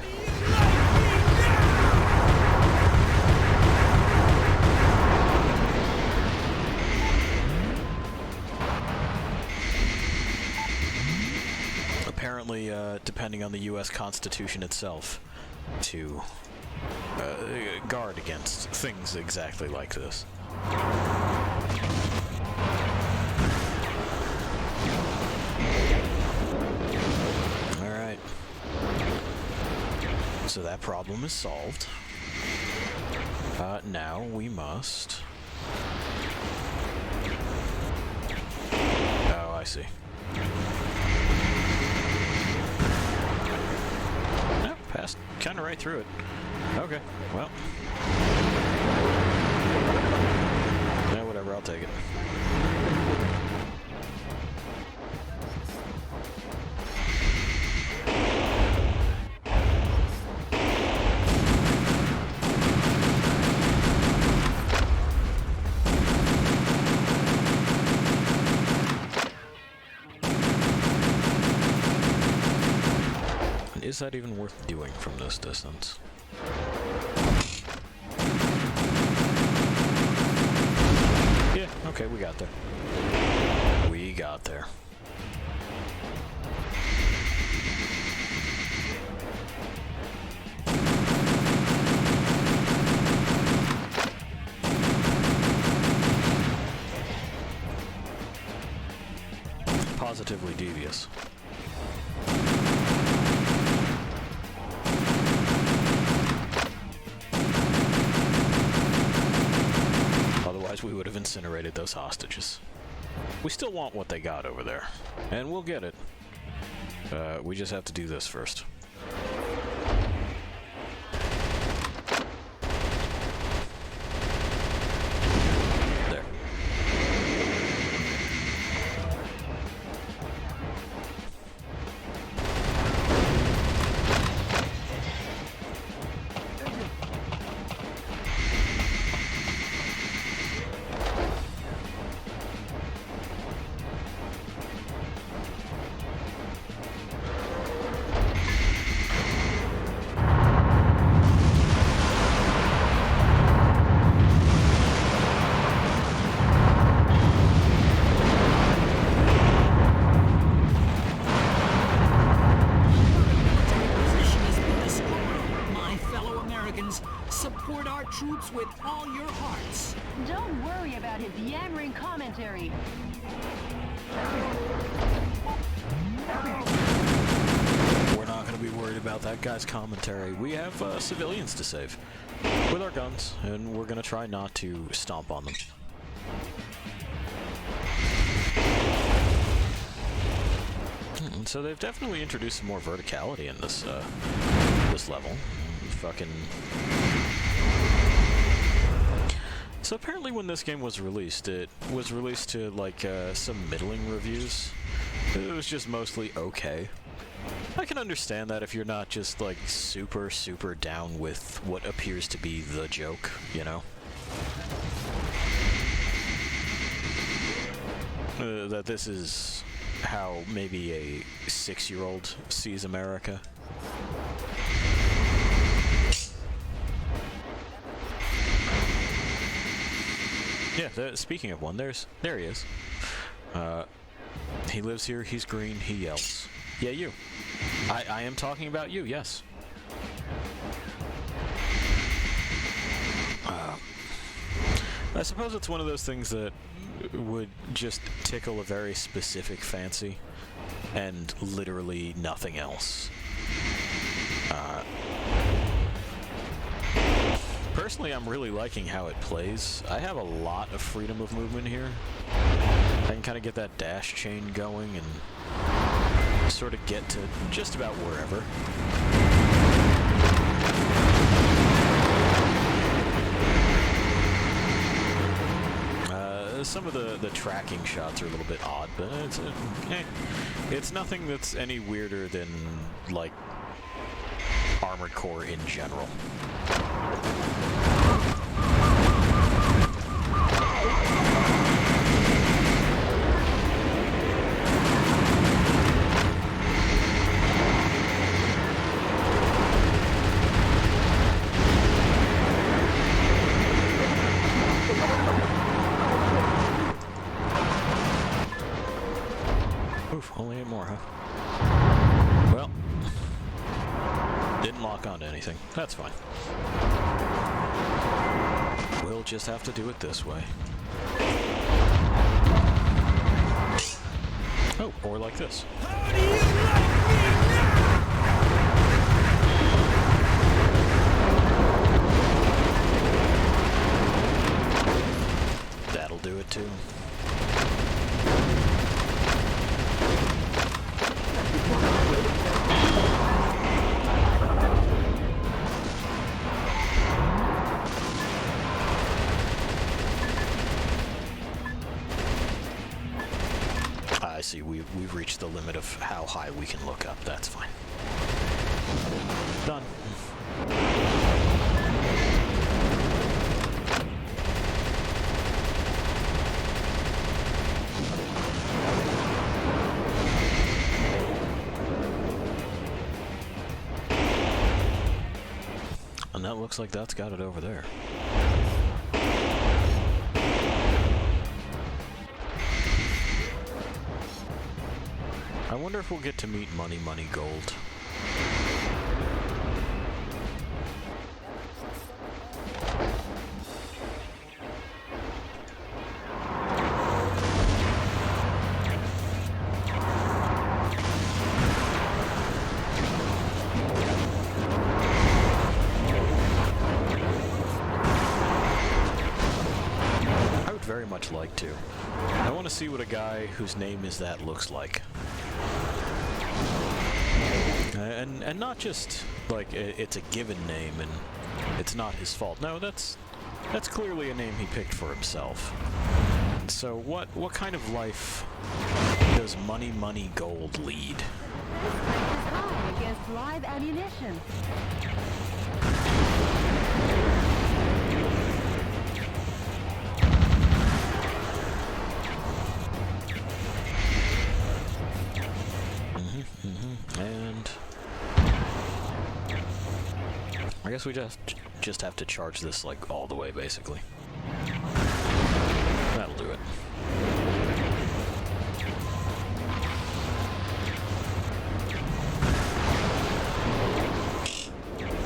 Apparently, depending on the U.S. Constitution itself, to guard against things exactly like this. Alright. So that problem is solved. Now we must... Oh, I see. No, passed kind of right through it. Okay, well. Yeah, whatever, I'll take it. is that even worth doing from this distance? Yeah, okay, we got there. We got there. Positively devious. Otherwise, we would have incinerated those hostages. We still want what they got over there, and we'll get it. We just have to do this first. There. Support our troops with all your hearts. Don't worry about his yammering commentary. We're not going to be worried about that guy's commentary. We have civilians to save with our guns, and we're going to try not to stomp on them. So they've definitely introduced some more verticality in this this level. Fucking. So apparently when this game was released, it was released to like some middling reviews. It was just mostly okay. I can understand that if you're not just like super down with what appears to be the joke, you know? That this is how maybe a 6-year-old sees America. Yeah, speaking of one, there he is. He lives here, he's green, he yells. Yeah, you. I am talking about you, yes. I suppose it's one of those things that would just tickle a very specific fancy and literally nothing else. Personally, I'm really liking how it plays. I have a lot of freedom of movement here. I can kind of get that dash chain going and sort of get to just about wherever. Some of the tracking shots are a little bit odd, but it's nothing that's any weirder than, like, Armored Core in general. Oof, only 8 more, huh? Well, didn't lock onto anything. That's fine. We'll just have to do it this way. Oh, or like this. How do you like me now? That'll do it too. I see, we've reached the limit of how high we can look up. That's fine. Done. that looks like that's got it over there. I wonder if we'll get to meet Money Money Gold. Very much like to. I want to see what a guy whose name is that looks like. And not just like it's a given name and it's not his fault. No, that's clearly a name he picked for himself. So what kind of life does Money Money Gold lead? High against live ammunition. And I guess we just have to charge this like all the way, basically. That'll do it.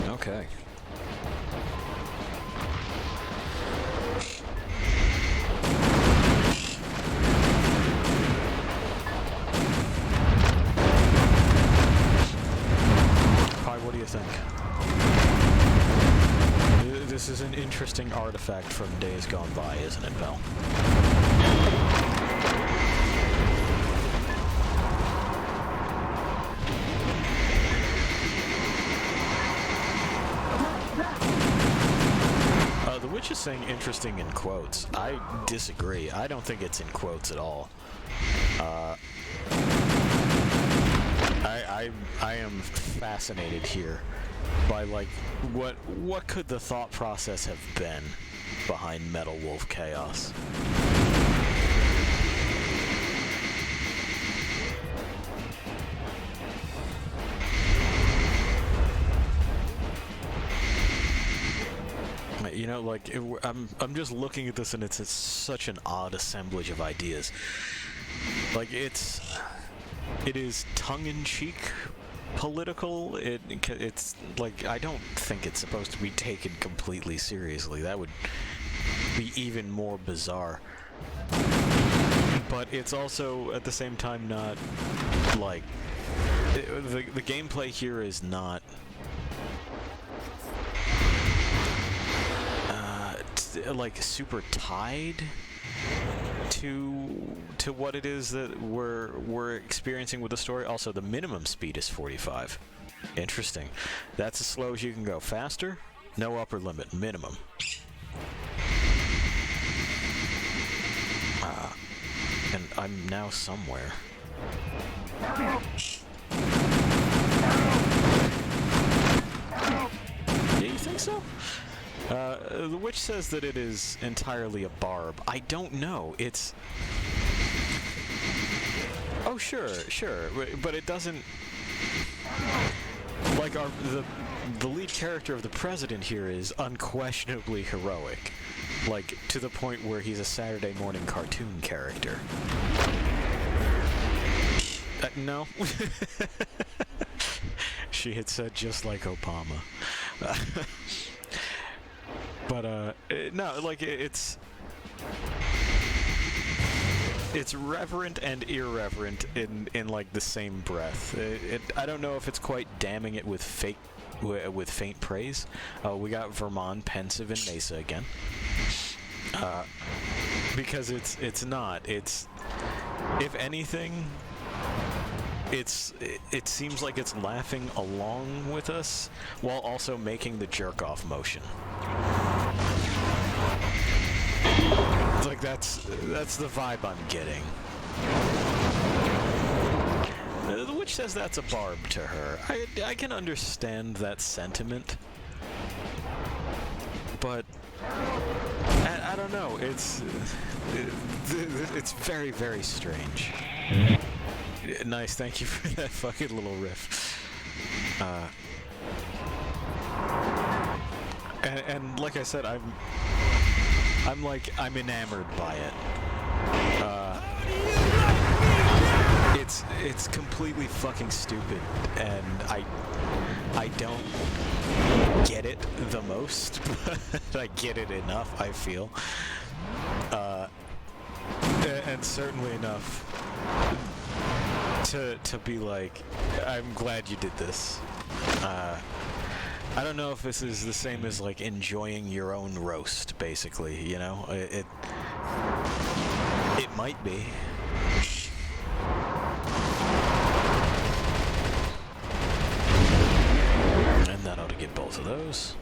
Okay. What do you think? This is an interesting artifact from days gone by, isn't it, Val? The witch is saying interesting in quotes. I disagree. I don't think it's in quotes at all. I am fascinated here by like what could the thought process have been behind Metal Wolf Chaos. You know, like I'm just looking at this and it's such an odd assemblage of ideas. Like it is tongue-in-cheek political. It's like, I don't think it's supposed to be taken completely seriously. That would be even more bizarre. But it's also at the same time not like the gameplay here is not like super tied to what it is that we're experiencing with the story. Also, the minimum speed is 45. Interesting. That's as slow as you can go. Faster? No upper limit. Minimum. And I'm now somewhere. Yeah, you think so? The witch says that it is entirely a barb. I don't know. It's... Oh, sure, but it doesn't... Like, the lead character of the president here is unquestionably heroic. Like, to the point where he's a Saturday morning cartoon character. No. She had said just like Obama. But, no, like, it's reverent and irreverent in like, the same breath. I don't know if it's quite damning it with faint praise. We got Vermont, Pensive, and Mesa again. Because it's not. It's, if anything, it seems like it's laughing along with us while also making the jerk-off motion. It's like that's the vibe I'm getting. The witch says that's a barb to her. I can understand that sentiment, but I don't know. It's very, very strange. Nice, thank you for that fucking little riff. And like I said, I'm enamored by it. It's completely fucking stupid, and I don't get it the most, but I get it enough, I feel. And certainly enough to be like, I'm glad you did this. I don't know if this is the same as like enjoying your own roast, basically, you know? It might be. And that ought to get both of those.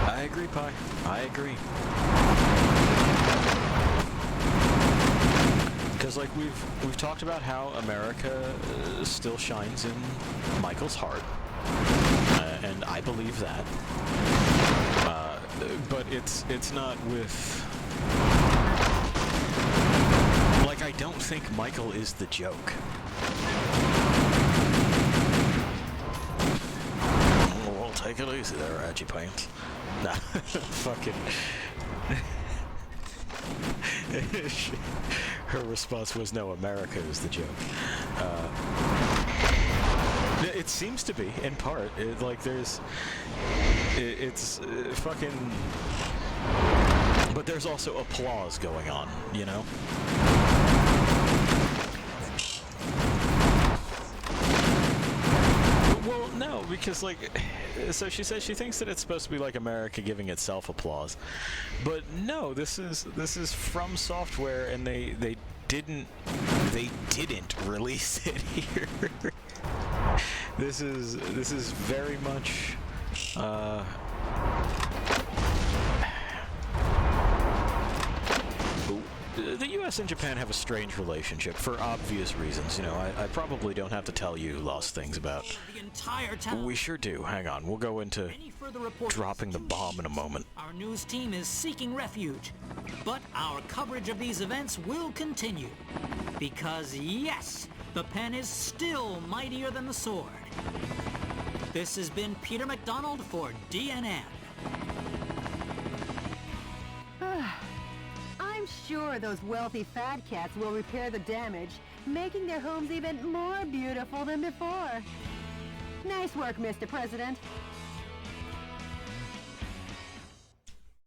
I agree, Pi. I agree. Because like we've talked about how America still shines in Michael's heart, and I believe that. But it's not with, like, I don't think Michael is the joke. Well, take it easy there, Reggie Pants. Nah, fucking. Her response was, no, America is the joke. It seems to be, in part. It's fucking... But there's also applause going on, you know? Well, no, because, like... So she says she thinks that it's supposed to be like America giving itself applause. But no, this is From Software, and they didn't release it here. This is very much the US and Japan have a strange relationship for obvious reasons. You know, I probably don't have to tell you lost things about The entire town. We sure do. Hang on, we'll go into Any further reports? dropping the bomb in a moment. Our news team is seeking refuge, but our coverage of these events will continue. Because yes, the pen is still mightier than the sword. This has been Peter McDonald for DNN. I'm sure those wealthy fat cats will repair the damage, making their homes even more beautiful than before. Nice work, Mr. President.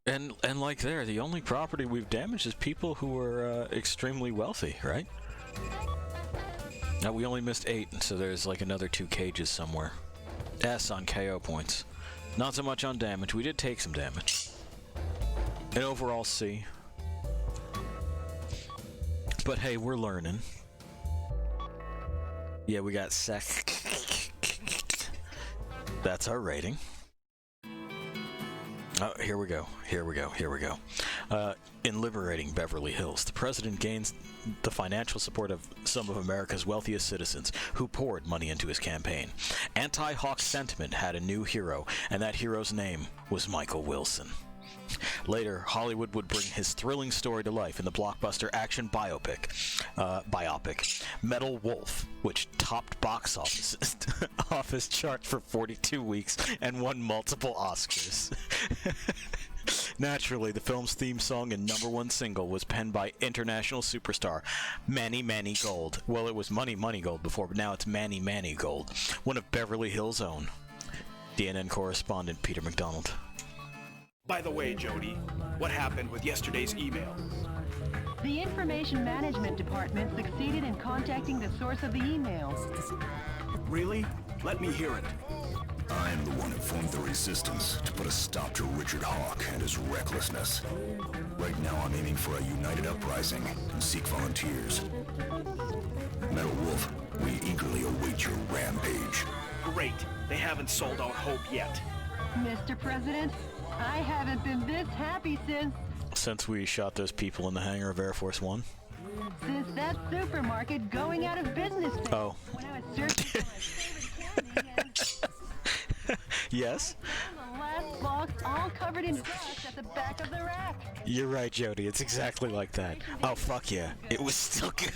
And like there, the only property we've damaged is people who are extremely wealthy, right? Now we only missed 8, so there's like another 2 cages somewhere. S on KO points. Not so much on damage. We did take some damage. And overall C. But hey, we're learning. Yeah, we got sec. That's our rating. Oh, here we go. In liberating Beverly Hills, the president gains the financial support of some of America's wealthiest citizens who poured money into his campaign. Anti-Hawk sentiment had a new hero, and that hero's name was Michael Wilson. Later, Hollywood would bring his thrilling story to life in the blockbuster action biopic Metal Wolf, which topped box office charts for 42 weeks and won multiple Oscars. Naturally, the film's theme song and #1 single was penned by international superstar Manny Gold. Well, it was Money Gold before, but now it's Manny Gold, one of Beverly Hills' own. DNN correspondent Peter McDonald. By the way, Jody, what happened with yesterday's email? The Information Management Department succeeded in contacting the source of the emails. Really? Let me hear it. I am the one who formed the resistance to put a stop to Richard Hawk and his recklessness. Right now I'm aiming for a united uprising and seek volunteers. Metal Wolf, we eagerly await your rampage. Great. They haven't sold out hope yet. Mr. President, I haven't been this happy Since we shot those people in the hangar of Air Force One. Since that supermarket going out of business. Oh. When I was searching for my favorite candy and Yes? the last box all covered in dust at the back of the rack. You're right, Jody. It's exactly like that. Oh, fuck yeah. It was still good.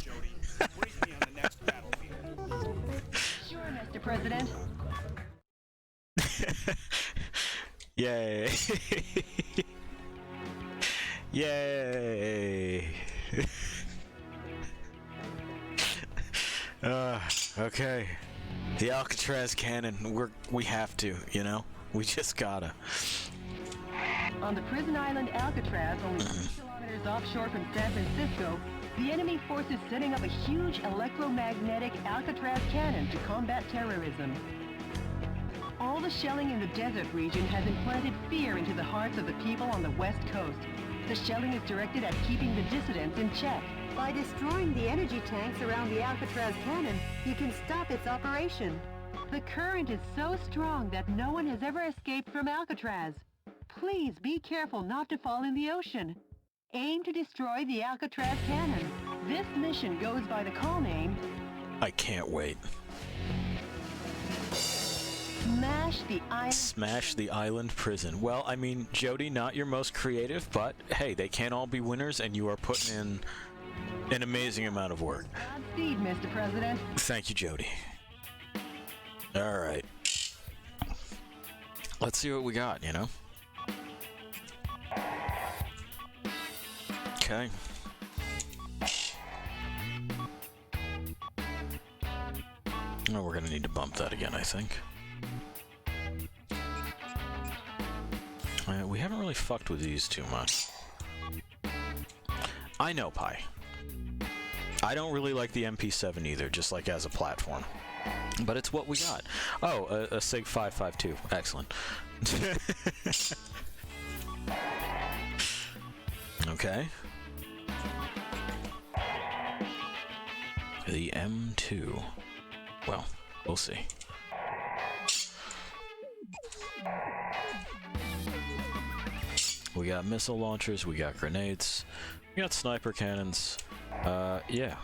Jody, brief me on the next battlefield. Sure, Mr. President. Yay. Yay. Okay. The Alcatraz cannon, we have to, you know? We just gotta. On the prison island Alcatraz, only 3 kilometers offshore from San Francisco, the enemy force is setting up a huge electromagnetic Alcatraz cannon to combat terrorism. All the shelling in the desert region has implanted fear into the hearts of the people on the West Coast. The shelling is directed at keeping the dissidents in check. By destroying the energy tanks around the Alcatraz cannon, you can stop its operation. The current is so strong that no one has ever escaped from Alcatraz. Please be careful not to fall in the ocean. Aim to destroy the Alcatraz cannon. This mission goes by the call name... I can't wait. Smash the island prison. Well, I mean, Jody, not your most creative, but hey, they can't all be winners, and you are putting in an amazing amount of work. Godspeed, Mr. President. Thank you, Jody. All right. Let's see what we got, you know? Okay. Oh, we're gonna need to bump that again, I think. We haven't really fucked with these too much. I know, Pi. I don't really like the MP7 either, just like as a platform. But it's what we got. Oh, a SIG 552. Excellent. Okay. The M2. Well, we'll see. We got missile launchers, we got grenades, we got sniper cannons. Yeah.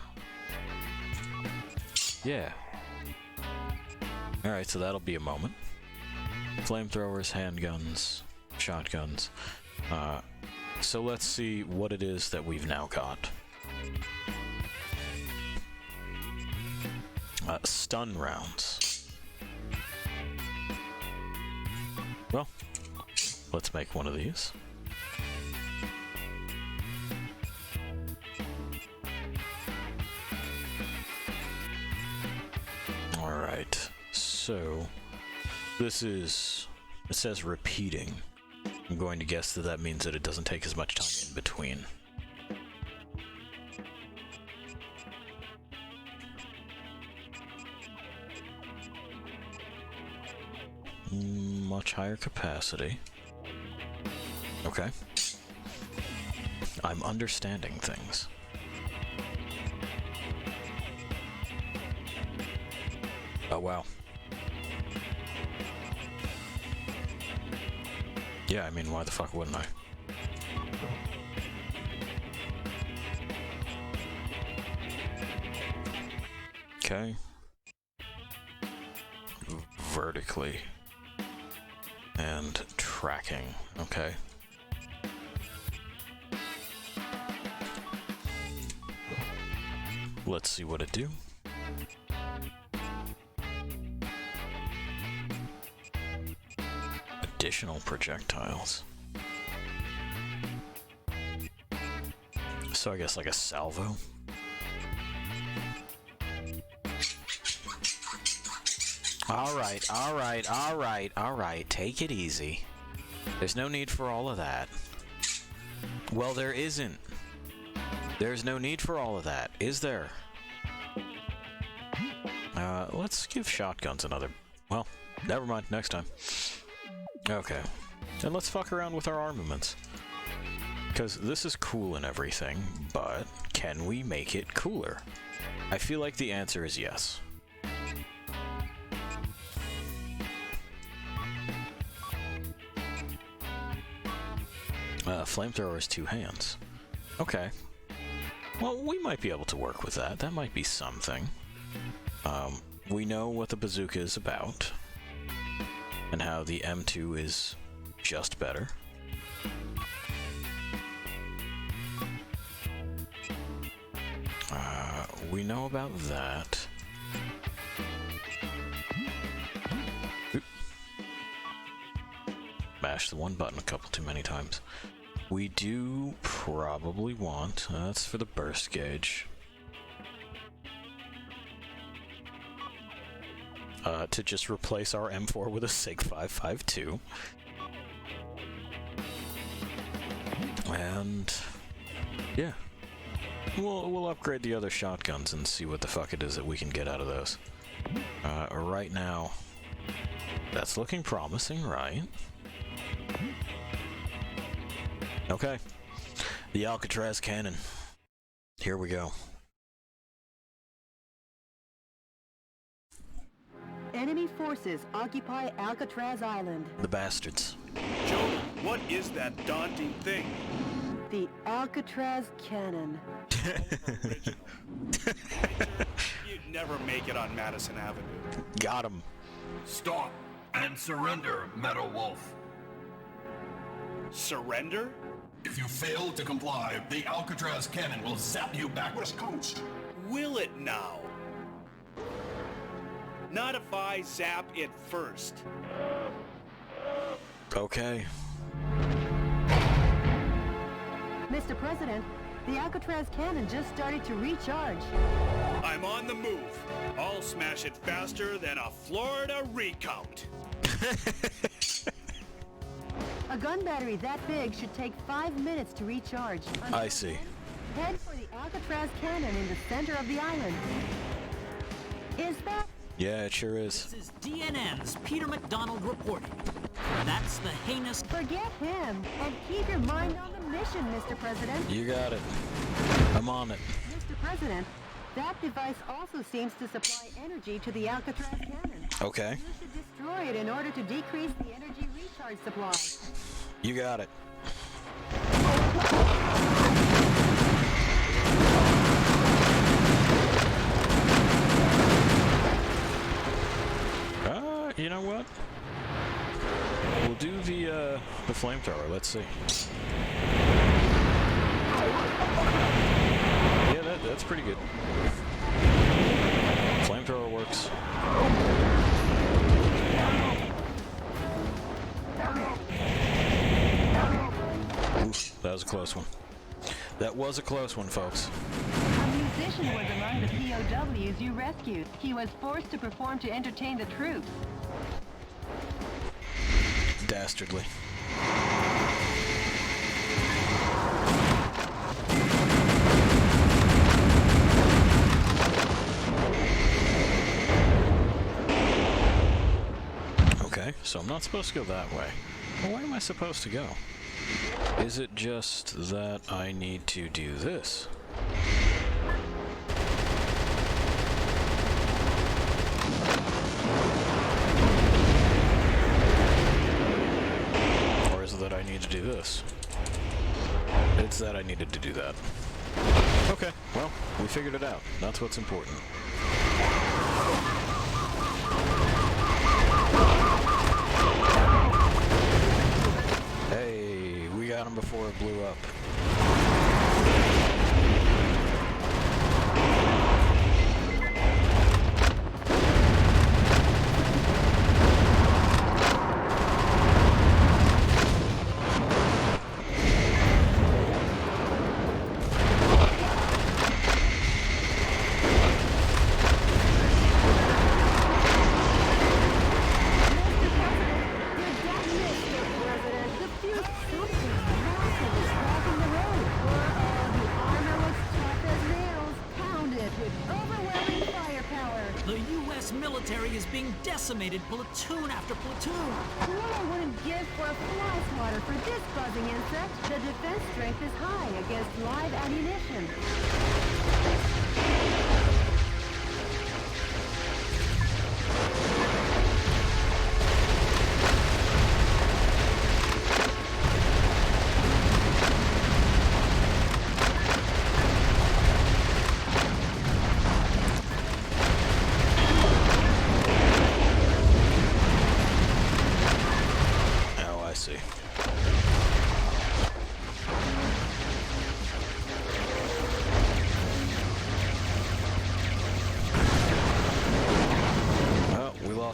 Yeah. Alright, so that'll be a moment. Flamethrowers, handguns, shotguns. So let's see what it is that we've now got. Stun rounds. Well, let's make one of these. Alright, so this is, it says repeating. I'm going to guess that that means that it doesn't take as much time in between. Much higher capacity. Okay. I'm understanding things. Oh, wow. Yeah, I mean, why the fuck wouldn't I? Okay. Vertically. And tracking. Okay. Let's see what it do. Additional projectiles. So I guess like a salvo. Alright. Take it easy. There's no need for all of that. Well, there isn't. There's no need for all of that, is there? Let's give shotguns another... Well, never mind, next time. Okay. And let's fuck around with our armaments. Because this is cool and everything, but can we make it cooler? I feel like the answer is yes. Flamethrower is 2 hands. Okay. Well, we might be able to work with that. That might be something. We know what the bazooka is about. and how the M2 is just better. We know about that. Oop. Mashed the one button a couple too many times. We do probably want, that's for the burst gauge, to just replace our M4 with a SIG 552. And yeah, we'll upgrade the other shotguns and see what the fuck it is that we can get out of those. Right now, that's looking promising, right? Okay, the Alcatraz cannon. Here we go. Enemy forces occupy Alcatraz Island. The bastards. Jody, what is that daunting thing? The Alcatraz cannon. You'd never make it on Madison Avenue. Got him. Stop and surrender, Meadow Wolf. Surrender? If you fail to comply, the Alcatraz cannon will zap you back west coast. Will it now? Not if I zap it first. Okay. Mr. President, the Alcatraz cannon just started to recharge. I'm on the move. I'll smash it faster than a Florida recount. A gun battery that big should take 5 minutes to recharge. I see. Head for the Alcatraz cannon in the center of the island. Is that? Yeah, it sure is. This is DNN's Peter McDonald reporting. That's the heinous... Forget him and keep your mind on the mission, Mr. President. You got it. I'm on it. Mr. President, that device also seems to supply energy to the Alcatraz cannon. Okay. You should destroy it in order to decrease the energy recharge supply. You got it. You know what? We'll do the flamethrower. Let's see. Yeah, that's pretty good. Flamethrower works. Oof, that was a close one. That was a close one, folks. A musician was among the POWs you rescued. He was forced to perform to entertain the troops. Dastardly. Okay, so I'm not supposed to go that way. Well, where am I supposed to go? Is it just that I need to do this? Or is it that I need to do this? It's that I needed to do that. Okay, well, we figured it out. That's what's important. Hey, we got him before it blew up. Decimated platoon after platoon. What I wouldn't give for a fly swatter for this buzzing insect. The defense strength is high against live ammunition.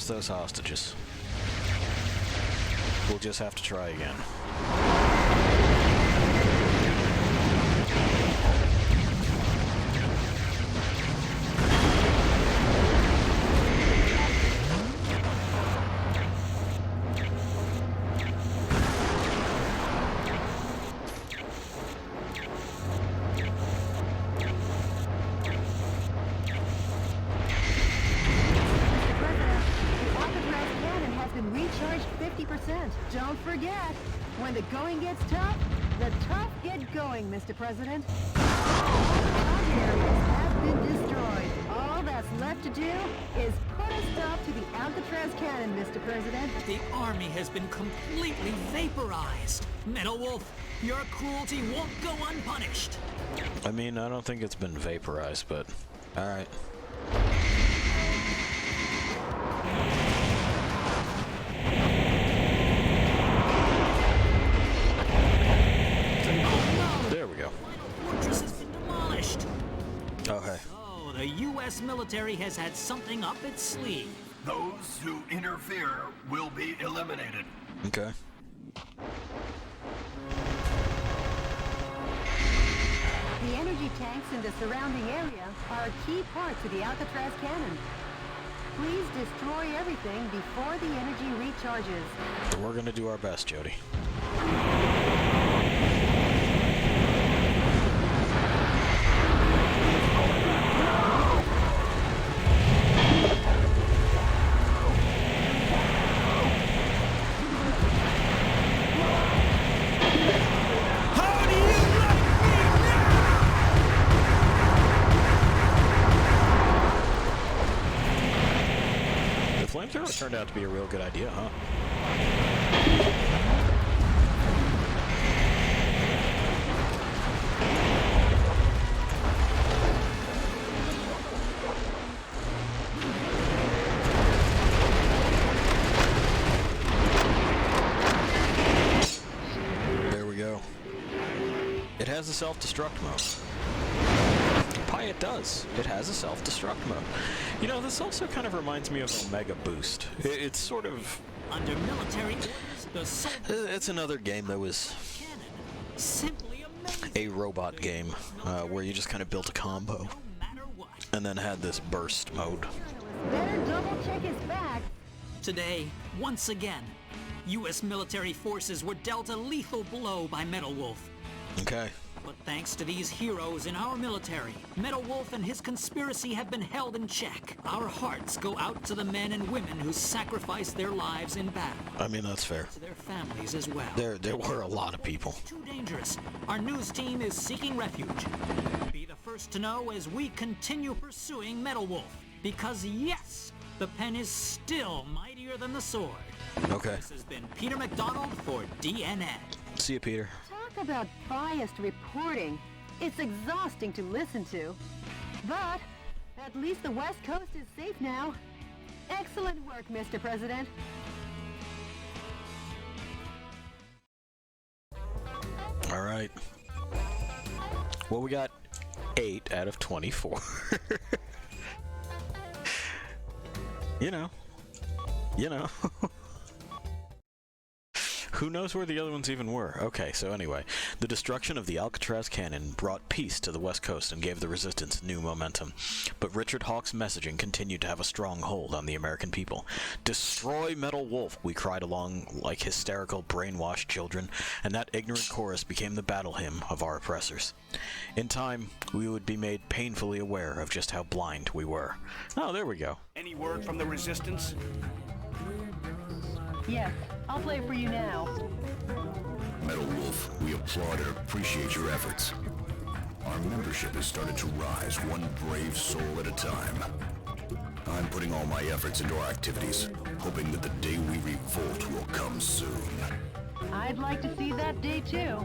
lost those hostages. We'll just have to try again. Don't forget, when the going gets tough, the tough get going, Mr. President. Target areas have been destroyed. All that's left to do is put a stop to the Alcatraz cannon, Mr. President. The army has been completely vaporized. Metal Wolf, your cruelty won't go unpunished. I mean, I don't think it's been vaporized, but alright. There we go. Fortress has been demolished. Oh, hey. So the U.S. military has had something up its sleeve. Those who interfere will be eliminated. Okay. The energy tanks in the surrounding area are a key part to the Alcatraz cannon. Please destroy everything before the energy recharges. We're gonna do our best, Jody. Flamethrower turned out to be a real good idea, huh? There we go. It has a self-destruct mode. It does. It has a self-destruct mode. You know, this also kind of reminds me of Omega Boost. It's sort of... Under military orders, the soldiers... It's another game that was cannon. Simply amazing. a robot game, where you just kind of built a combo. No matter what. And then had this burst mode. Better double check his back. Today, once again, U.S. military forces were dealt a lethal blow by Metal Wolf. Okay. But thanks to these heroes in our military, Metal Wolf and his conspiracy have been held in check. Our hearts go out to the men and women who sacrificed their lives in battle. I mean, that's fair. To their families as well. There were a lot of people. Too dangerous. Our news team is seeking refuge. Be the first to know as we continue pursuing Metal Wolf. Because yes, the pen is still mightier than the sword. Okay. This has been Peter McDonald for DNN. See you, Peter. Talk about biased reporting. It's exhausting to listen to. But at least the West Coast is safe now. Excellent work, Mr. President. All right. Well, we got 8 out of 24. You know. Who knows where the other ones even were? Okay, so anyway, the destruction of the Alcatraz cannon brought peace to the West Coast and gave the resistance new momentum. But Richard Hawk's messaging continued to have a strong hold on the American people. Destroy Metal Wolf, we cried along like hysterical, brainwashed children, and that ignorant chorus became the battle hymn of our oppressors. In time, we would be made painfully aware of just how blind we were. Oh, there we go. Any word from the resistance? Yes, I'll play for you now. Metal Wolf, we applaud and appreciate your efforts. Our membership has started to rise one brave soul at a time. I'm putting all my efforts into our activities, hoping that the day we revolt will come soon. I'd like to see that day too.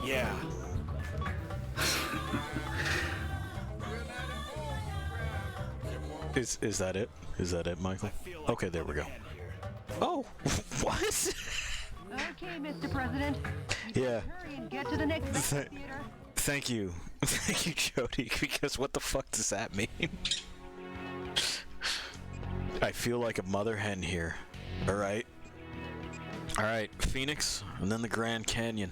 Yeah. Is that it? Is that it, Michael? Okay, there we go. Oh, what? Okay, Mr. President. Yeah. Hurry and get to the next theater. Thank you. Thank you, Jody, because what the fuck does that mean? I feel like a mother hen here. Alright. Alright, Phoenix, and then the Grand Canyon.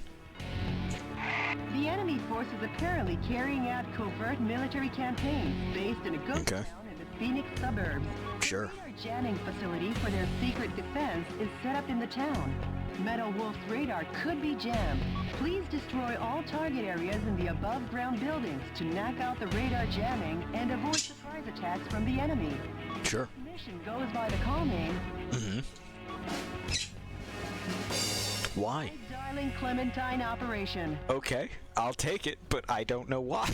The enemy forces apparently carrying out covert military campaigns based in a ghost town in the Phoenix suburbs. Sure. The radar jamming facility for their secret defense is set up in the town. Metal Wolf's radar could be jammed. Please destroy all target areas in the above-ground buildings to knock out the radar jamming and avoid surprise attacks from the enemy. Sure. The mission goes by the call name. Why? Darling Clementine Operation. Okay, I'll take it, but I don't know why.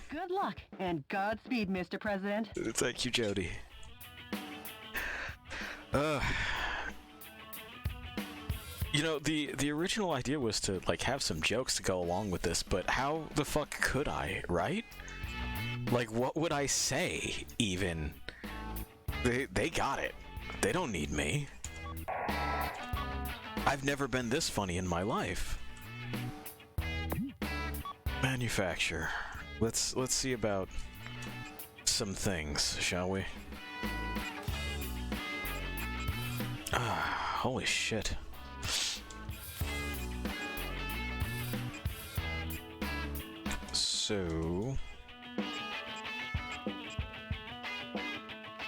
Good luck and Godspeed, Mr. President. Thank you, Jody. You know, the original idea was to, like, have some jokes to go along with this, but how the fuck could I, right? Like, what would I say, even? They got it. They don't need me. I've never been this funny in my life. Manufacture. Let's see about some things, shall we? Holy shit. So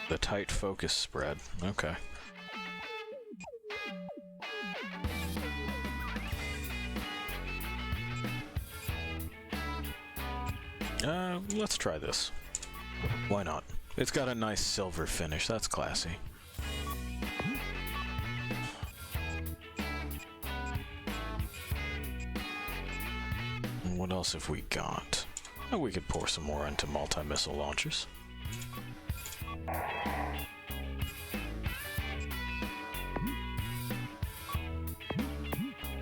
the tight focus spread. Okay. Let's try this. Why not? It's got a nice silver finish. That's classy. And what else have we got? Oh, we could pour some more into multi-missile launchers.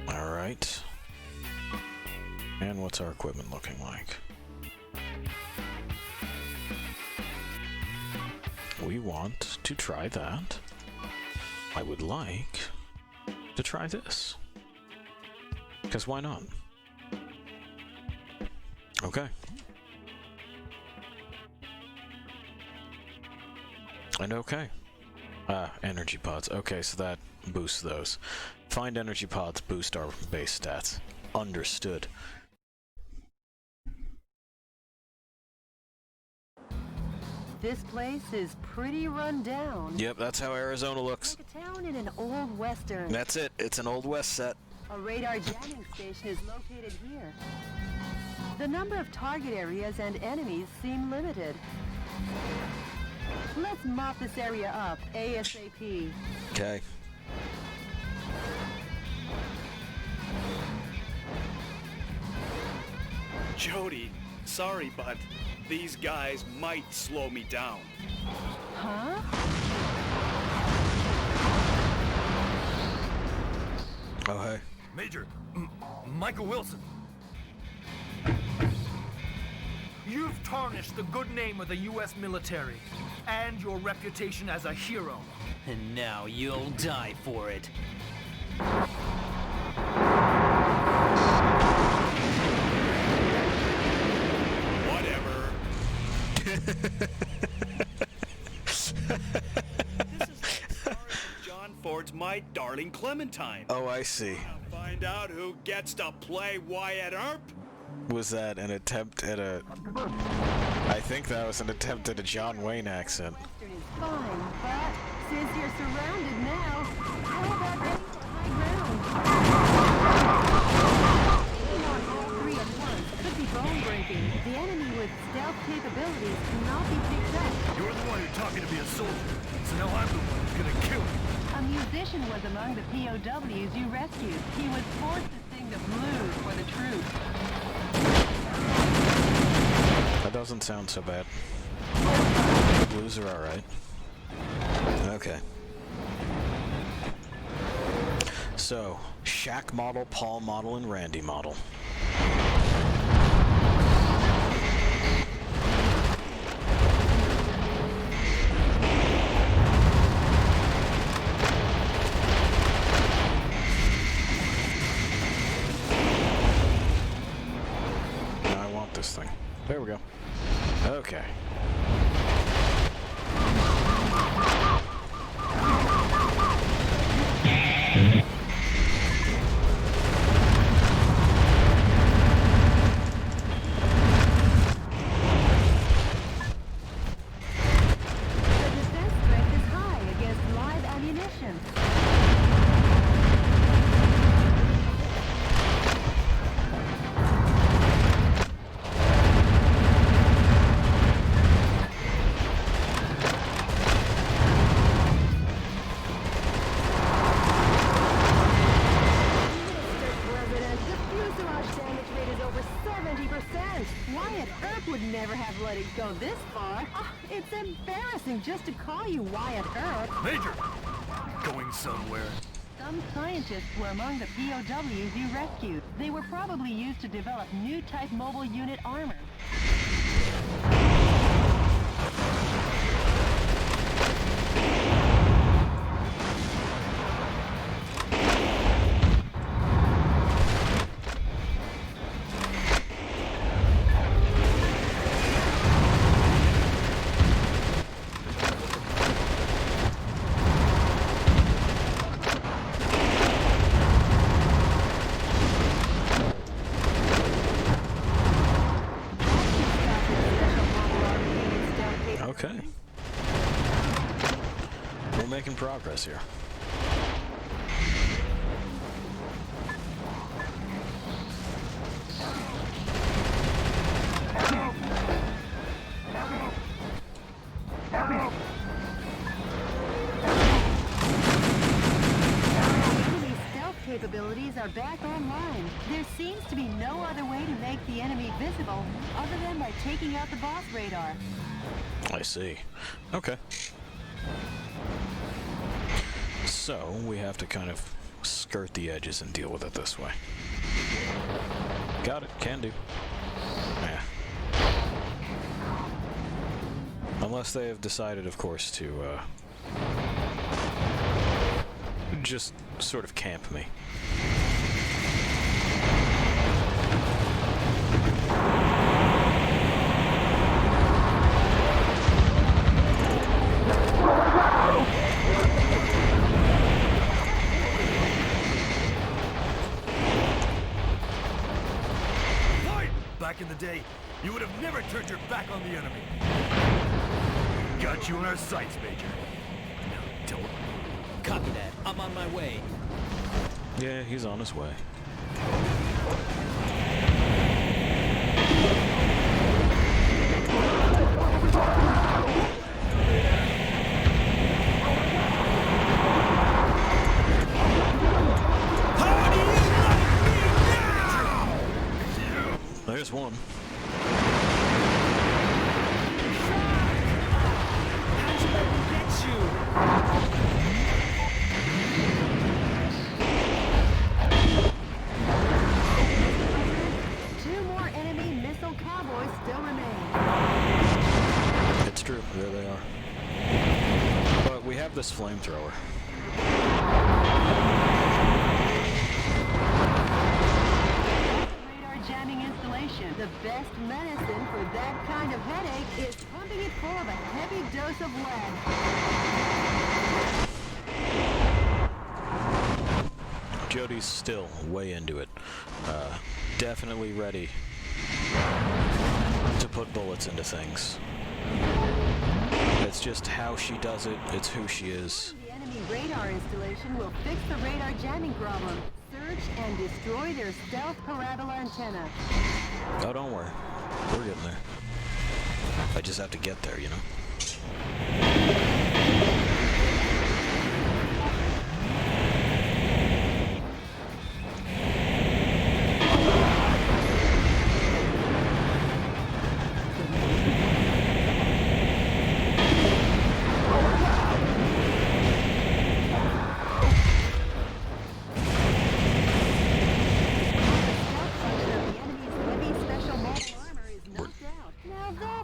Alright. And what's our equipment looking like? We want to try that. I would like to try this. Because why not? Okay. And okay. Energy pods. Okay, so that boosts those. Find energy pods, boost our base stats. Understood. This place is pretty run down. Yep, that's how Arizona looks. Like a town in an old western. That's it. It's an Old West set. A radar jamming station is located here. The number of target areas and enemies seem limited. Let's mop this area up ASAP. Okay. Jody, sorry, but these guys might slow me down. Huh? Oh, hey. Major, Michael Wilson. You've tarnished the good name of the U.S. military and your reputation as a hero. And now you'll die for it. Whatever. This is like John Ford's My Darling Clementine. Oh, I see. Now find out who gets to play Wyatt Earp. Was that an attempt at a... I think that was an attempt at a John Wayne accent. Western is fine, but since you're surrounded now, how about heading to high ground? Taking on all three at once could be bone-breaking. The enemy with stealth capabilities cannot be picked up. You're the one who taught me to be a soldier, so now I'm the one who's gonna kill you. A musician was among the POWs you rescued. He was forced to sing the blues for the troops. That doesn't sound so bad. The blues are alright. Okay. So, Shaq model, Paul model, and Randy model. Now I want this thing. There we go. Okay. It's embarrassing just to call you Wyatt Earp. Major! Going somewhere. Some scientists were among the POWs you rescued. They were probably used to develop new type mobile unit armor. Okay. We're making progress here. Enemy stealth capabilities are back online. There seems to be no other way to make the enemy visible other than by taking out the boss radar. I see. Okay. So, we have to kind of skirt the edges and deal with it this way. Got it. Can do. Yeah. Unless they have decided, of course, to, just sort of camp me. Back in the day, you would have never turned your back on the enemy. Got you in our sights, Major. No, don't. Copy that. I'm on my way. Yeah, he's on his way. There's one. Two more enemy missile cowboys still remain. It's true. There they are. But we have this flamethrower. Jamming installation. The best medicine for that kind of headache is pumping it full of a heavy dose of lead. Jody's still way into it. Definitely ready to put bullets into things. It's just how she does it. It's who she is. The enemy radar installation will fix the radar jamming problem. Search and destroy their stealth parabola antenna. Oh, don't worry. We're getting there. I just have to get there, you know?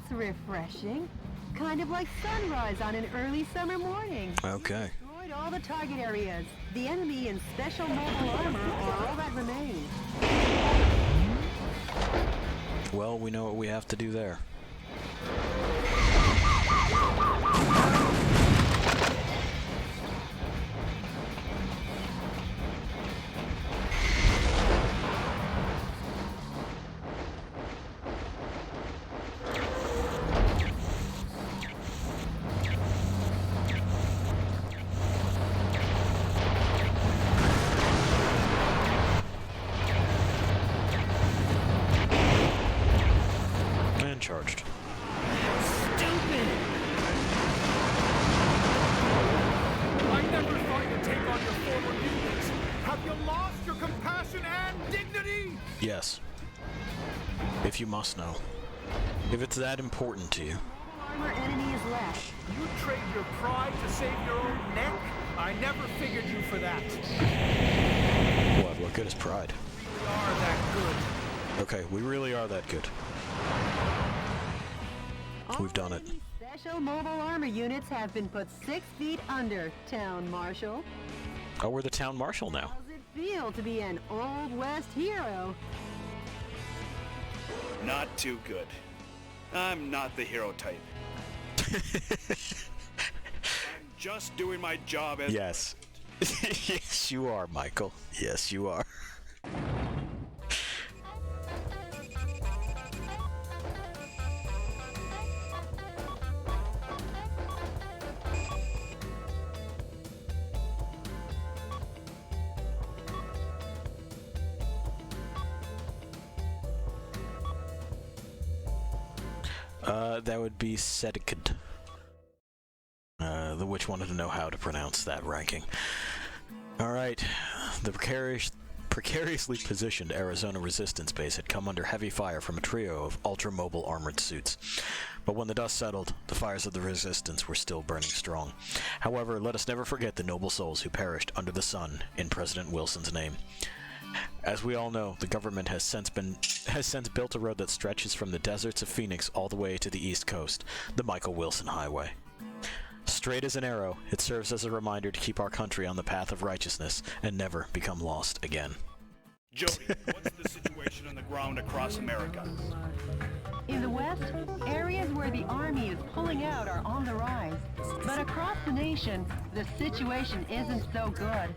Refreshing. Kind of like sunrise on an early summer morning. Okay. Destroyed all the target areas. The enemy in special mobile armor are all that remain. Well, we know what we have to do there. Charged. Stupid! I never thought you'd take on your former mutants. Have you lost your compassion and dignity? Yes. If you must know. If it's that important to you. armor enemy is left. You trade your pride to save your own neck? I never figured you for that. What good is pride? We are that good. Okay, we really are that good. We've done it. Special mobile armor units have been put 6 feet under, Town Marshal. Oh, we're the town marshal now. How's it feel to be an Old West hero? Not too good. I'm not the hero type. I'm just doing my job as... Yes. Yes, you are, Michael. Yes, you are. That would be Sedikid. The witch wanted to know how to pronounce that ranking. Alright, the precariously positioned Arizona resistance base had come under heavy fire from a trio of ultra-mobile armored suits. But when the dust settled, the fires of the resistance were still burning strong. However, let us never forget the noble souls who perished under the sun in President Wilson's name. As we all know, the government has since built a road that stretches from the deserts of Phoenix all the way to the East Coast, the Michael Wilson Highway. Straight as an arrow, it serves as a reminder to keep our country on the path of righteousness and never become lost again. Jody, what's the situation on the ground across America? In the West, areas where the Army is pulling out are on the rise. But across the nation, the situation isn't so good.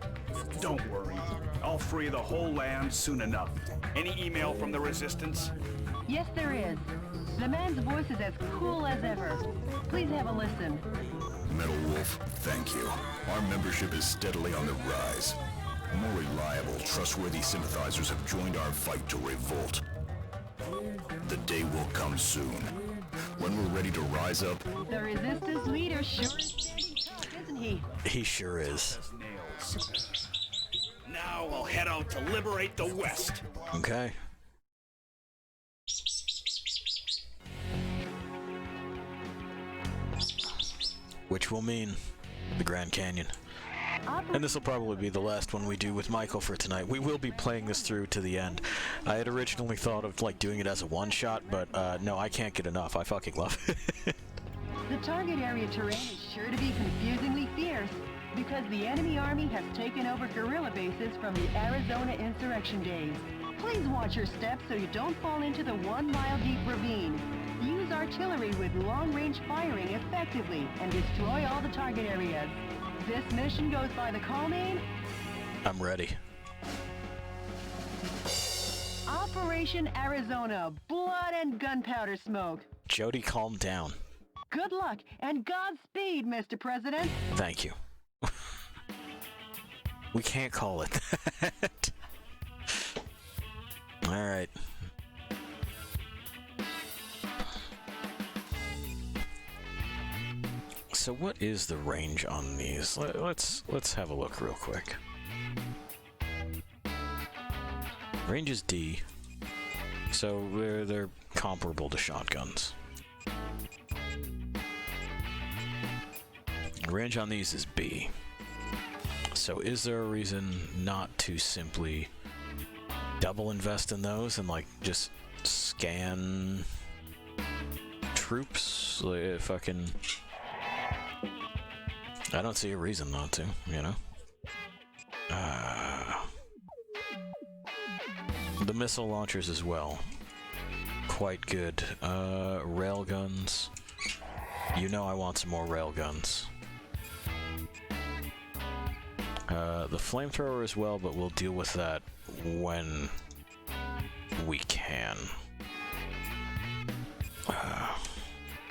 Don't worry. I'll free the whole land soon enough. Any email from the resistance? Yes, there is. The man's voice is as cool as ever. Please have a listen. Metal Wolf, thank you. Our membership is steadily on the rise. More reliable, trustworthy sympathizers have joined our fight to revolt. The day will come soon, when we're ready to rise up. The resistance leader sure is standing tough, isn't he? He sure is. Now I'll head out to liberate the West. Okay. Which will mean the Grand Canyon. And this will probably be the last one we do with Michael for tonight. We will be playing this through to the end. I had originally thought of doing it as a one-shot, but no, I can't get enough. I fucking love it. The target area terrain is sure to be confusingly fierce because the enemy army has taken over guerrilla bases from the Arizona insurrection days. Please watch your steps so you don't fall into the 1-mile-deep ravine. Use artillery with long-range firing effectively and destroy all the target areas. This mission goes by the call name... I'm ready. Operation Arizona, blood and gunpowder smoke. Jody, calm down. Good luck and Godspeed, Mr. President. Thank you. We can't call it that. Alright. So what is the range on these? Let's have a look real quick. Range is D, so they're comparable to shotguns. Range on these is B. So is there a reason not to simply double invest in those and just scan troops? Fucking... I don't see a reason not to, you know? The missile launchers as well. Quite good. Railguns. You know I want some more railguns. The flamethrower as well, but we'll deal with that when we can.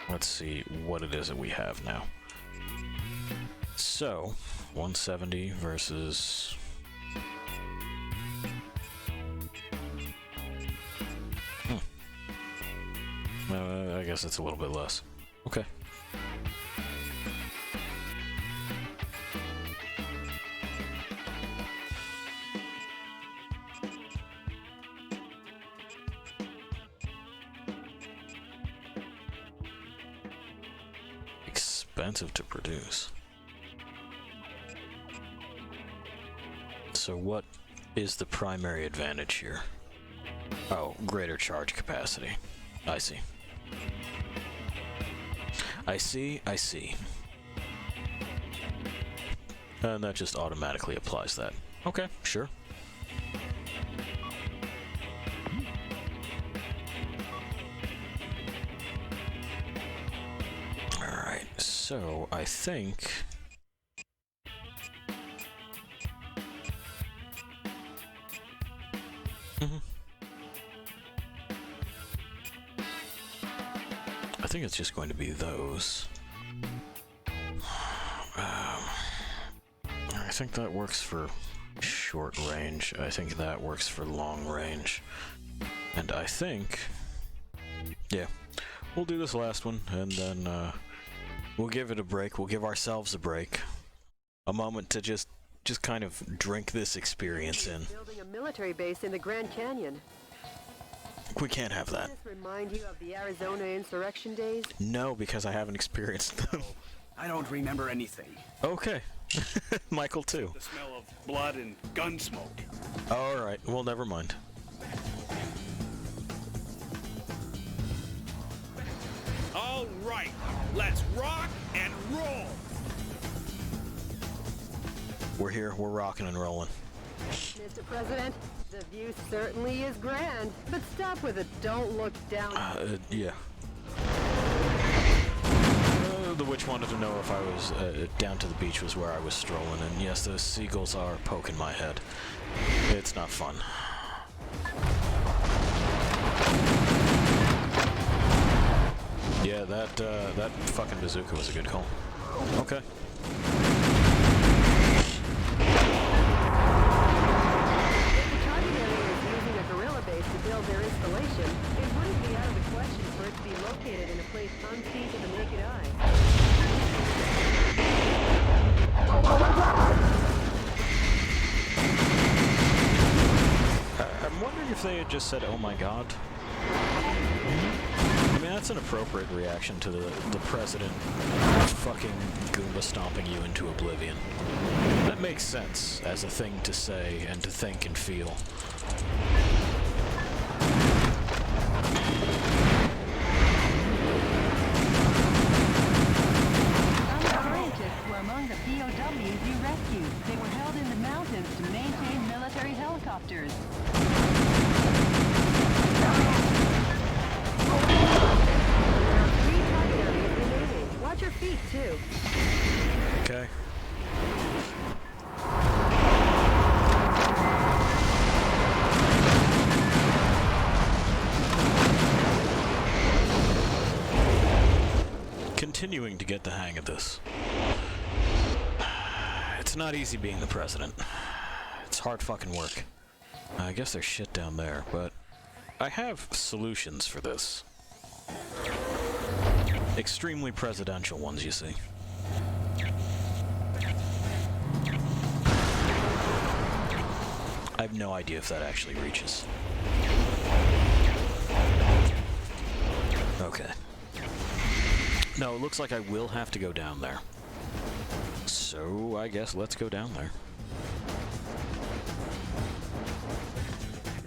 Let's see what it is that we have now. So, 170 versus... I guess it's a little bit less. Okay. expensive to produce. So what is the primary advantage here? Oh, greater charge capacity. I see. I see. And that just automatically applies that. Okay, sure. Alright, so I think... I think it's just going to be those. I think that works for short range. I think that works for long range. And I think... yeah. We'll do this last one, and then we'll give it a break. We'll give ourselves a break. A moment to just kind of drink this experience in. Building a military base in the Grand Canyon. We can't have that. Does this remind you of the Arizona insurrection days? No, because I haven't experienced them. I don't remember anything. Okay. Michael too. The smell of blood and gun smoke. Alright, well, never mind. All right, let's rock and roll. We're here, we're rocking and rolling. Mr. President, the view certainly is grand, but stop with it. Don't look down. Yeah. The witch wanted to know if I was down to the beach was where I was strolling, and yes, those seagulls are poking my head. It's not fun. Yeah, that fucking bazooka was a good call. Okay. Build their installation, it wouldn't be out of the question for it to be located in a place unseen to the naked eye. I'm wondering if they had just said, "Oh my God." I mean, that's an appropriate reaction to the president fucking Goomba stomping you into oblivion. That makes sense as a thing to say and to think and feel. Among the POWs you rescued. They were held in the mountains to maintain military helicopters. Watch your feet, too. Okay. Continuing to get the hang of this. It's not easy being the president. It's hard fucking work. I guess there's shit down there, but I have solutions for this. Extremely presidential ones, you see. I have no idea if that actually reaches. Okay. No, it looks like I will have to go down there. So, I guess let's go down there.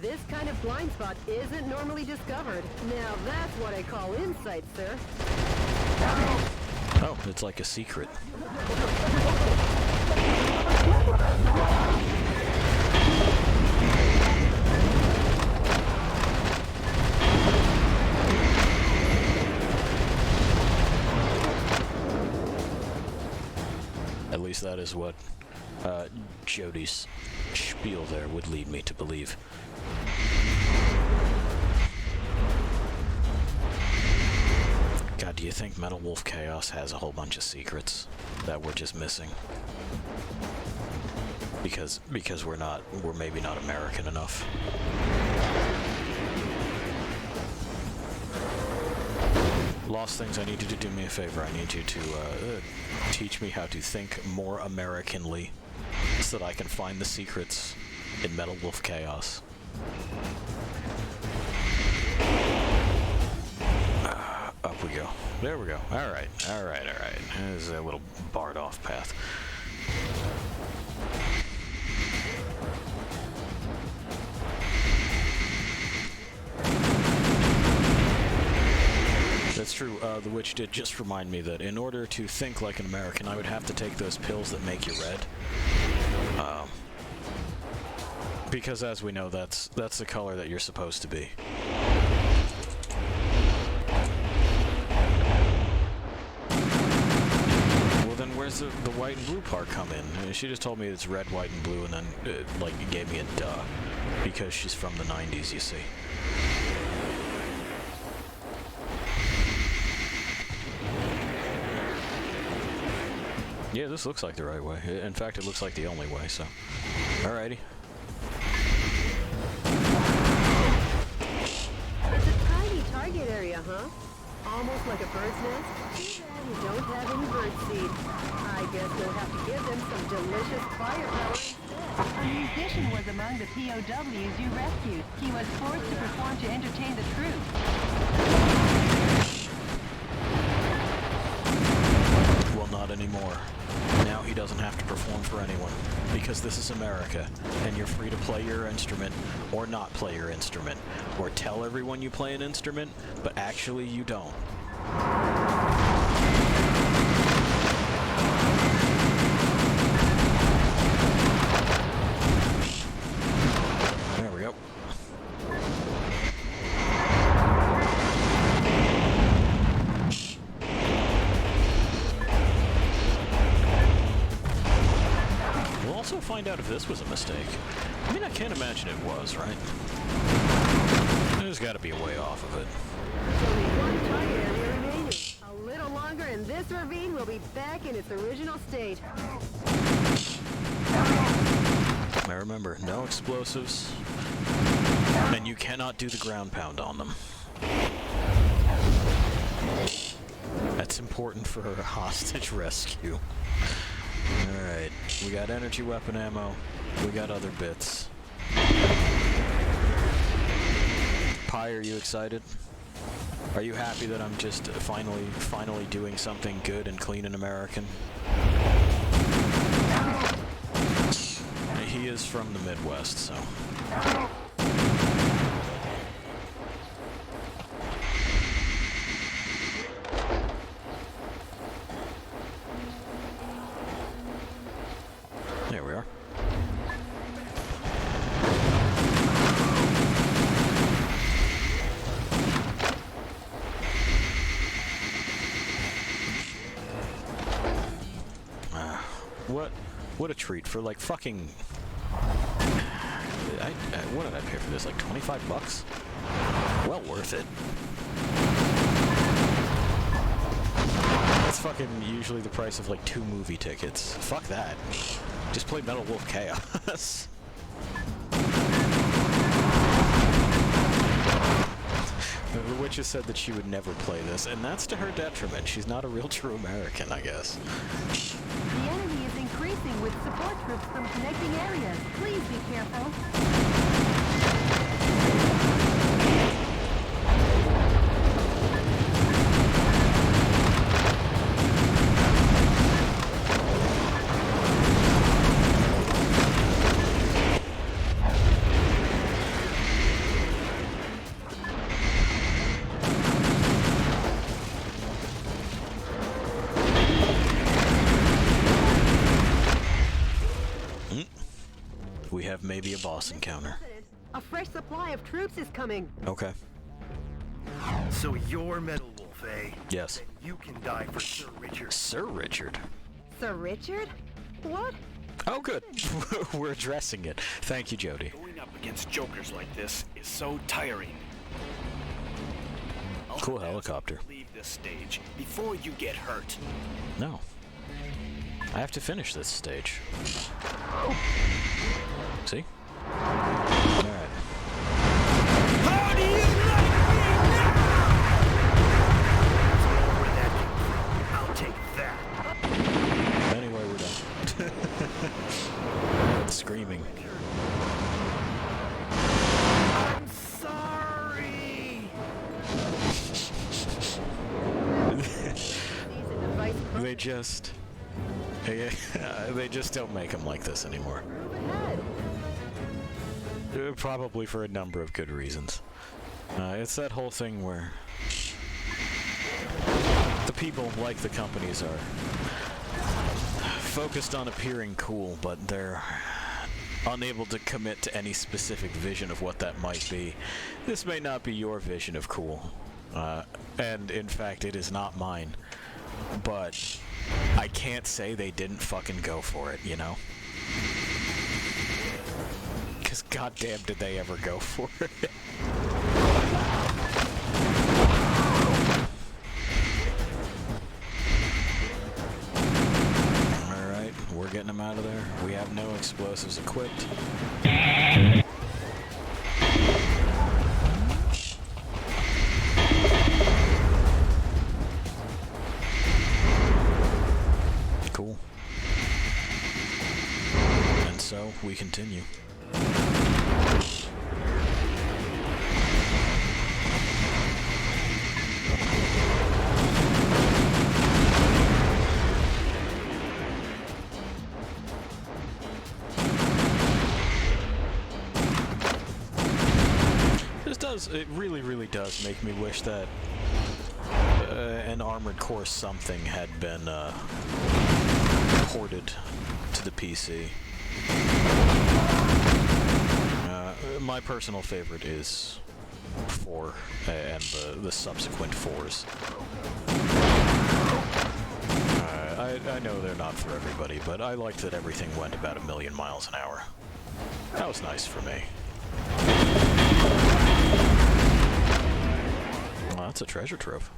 This kind of blind spot isn't normally discovered. Now that's what I call insight, sir. Oh, it's like a secret. At least that is what Jody's spiel there would lead me to believe. God, do you think Metal Wolf Chaos has a whole bunch of secrets that we're just missing? Because we're maybe not American enough. Lost Things, I need you to do me a favor. I need you to teach me how to think more Americanly so that I can find the secrets in Metal Wolf Chaos. we go. There we go. Alright, alright, alright. There's a little barred off path. That's true. The witch did just remind me that in order to think like an American, I would have to take those pills that make you red. Because as we know, that's the color that you're supposed to be. Well, then where's the white and blue part come in? She just told me it's red, white, and blue, and then like gave me a duh. Because she's from the 90s, you see. Yeah, this looks like the right way. In fact, it looks like the only way, so... Alrighty. It's a tiny target area, huh? Almost like a bird's nest? Too bad we don't have any bird seed. I guess we'll have to give them some delicious firepower instead. A musician was among the POWs you rescued. He was forced to perform to entertain the troops. Well, not anymore. Now he doesn't have to perform for anyone, because this is America, and you're free to play your instrument, or not play your instrument, or tell everyone you play an instrument, but actually you don't. There we go. Also find out if this was a mistake. I mean, I can't imagine it was, right? There's got to be a way off of it. Only one target area remaining. A little longer and this ravine will be back in its original state. I remember, no explosives, and you cannot do the ground pound on them. That's important for a hostage rescue. Alright, we got energy weapon ammo, we got other bits. Pi, are you excited? Are you happy that I'm just finally doing something good and clean and American? He is from the Midwest, so... There we are. What a treat for like fucking... what did I pay for this? Like 25 bucks? Well worth it. That's fucking usually the price of like 2 movie tickets. Fuck that. Just play Metal Wolf Chaos. The witch has said that she would never play this, and that's to her detriment. She's not a real true American, I guess. The enemy is increasing with support troops from connecting areas. Please be careful. We have maybe a boss encounter. A fresh supply of troops is coming. Okay. So you're Metal Wolf, eh? Yes. Then you can die for Sir Richard. Sir Richard? Sir Richard? What? Oh, good. We're addressing it. Thank you, Jody. Going up against jokers like this is so tiring. I'll Cool have to helicopter. leave this stage before you get hurt. No. I have to finish this stage. See? Alright. How do you like Where that came from, I'll take that. Anyway, we're done. Screaming. I'm sorry. just... they just don't make them like this anymore. Probably for a number of good reasons. It's that whole thing where the people, like the companies, are focused on appearing cool, but they're unable to commit to any specific vision of what that might be. This may not be your vision of cool, and in fact it is not mine, but I can't say they didn't fucking go for it, you know? Because goddamn did they ever go for it. Alright, we're getting them out of there. We have no explosives equipped. Cool. And so, we continue. It really, really does make me wish that an Armored Core something had been ported to the PC. My personal favorite is 4 and the subsequent 4s. I know they're not for everybody, but I liked that everything went about 1,000,000 miles an hour. That was nice for me. Well, that's a treasure trove.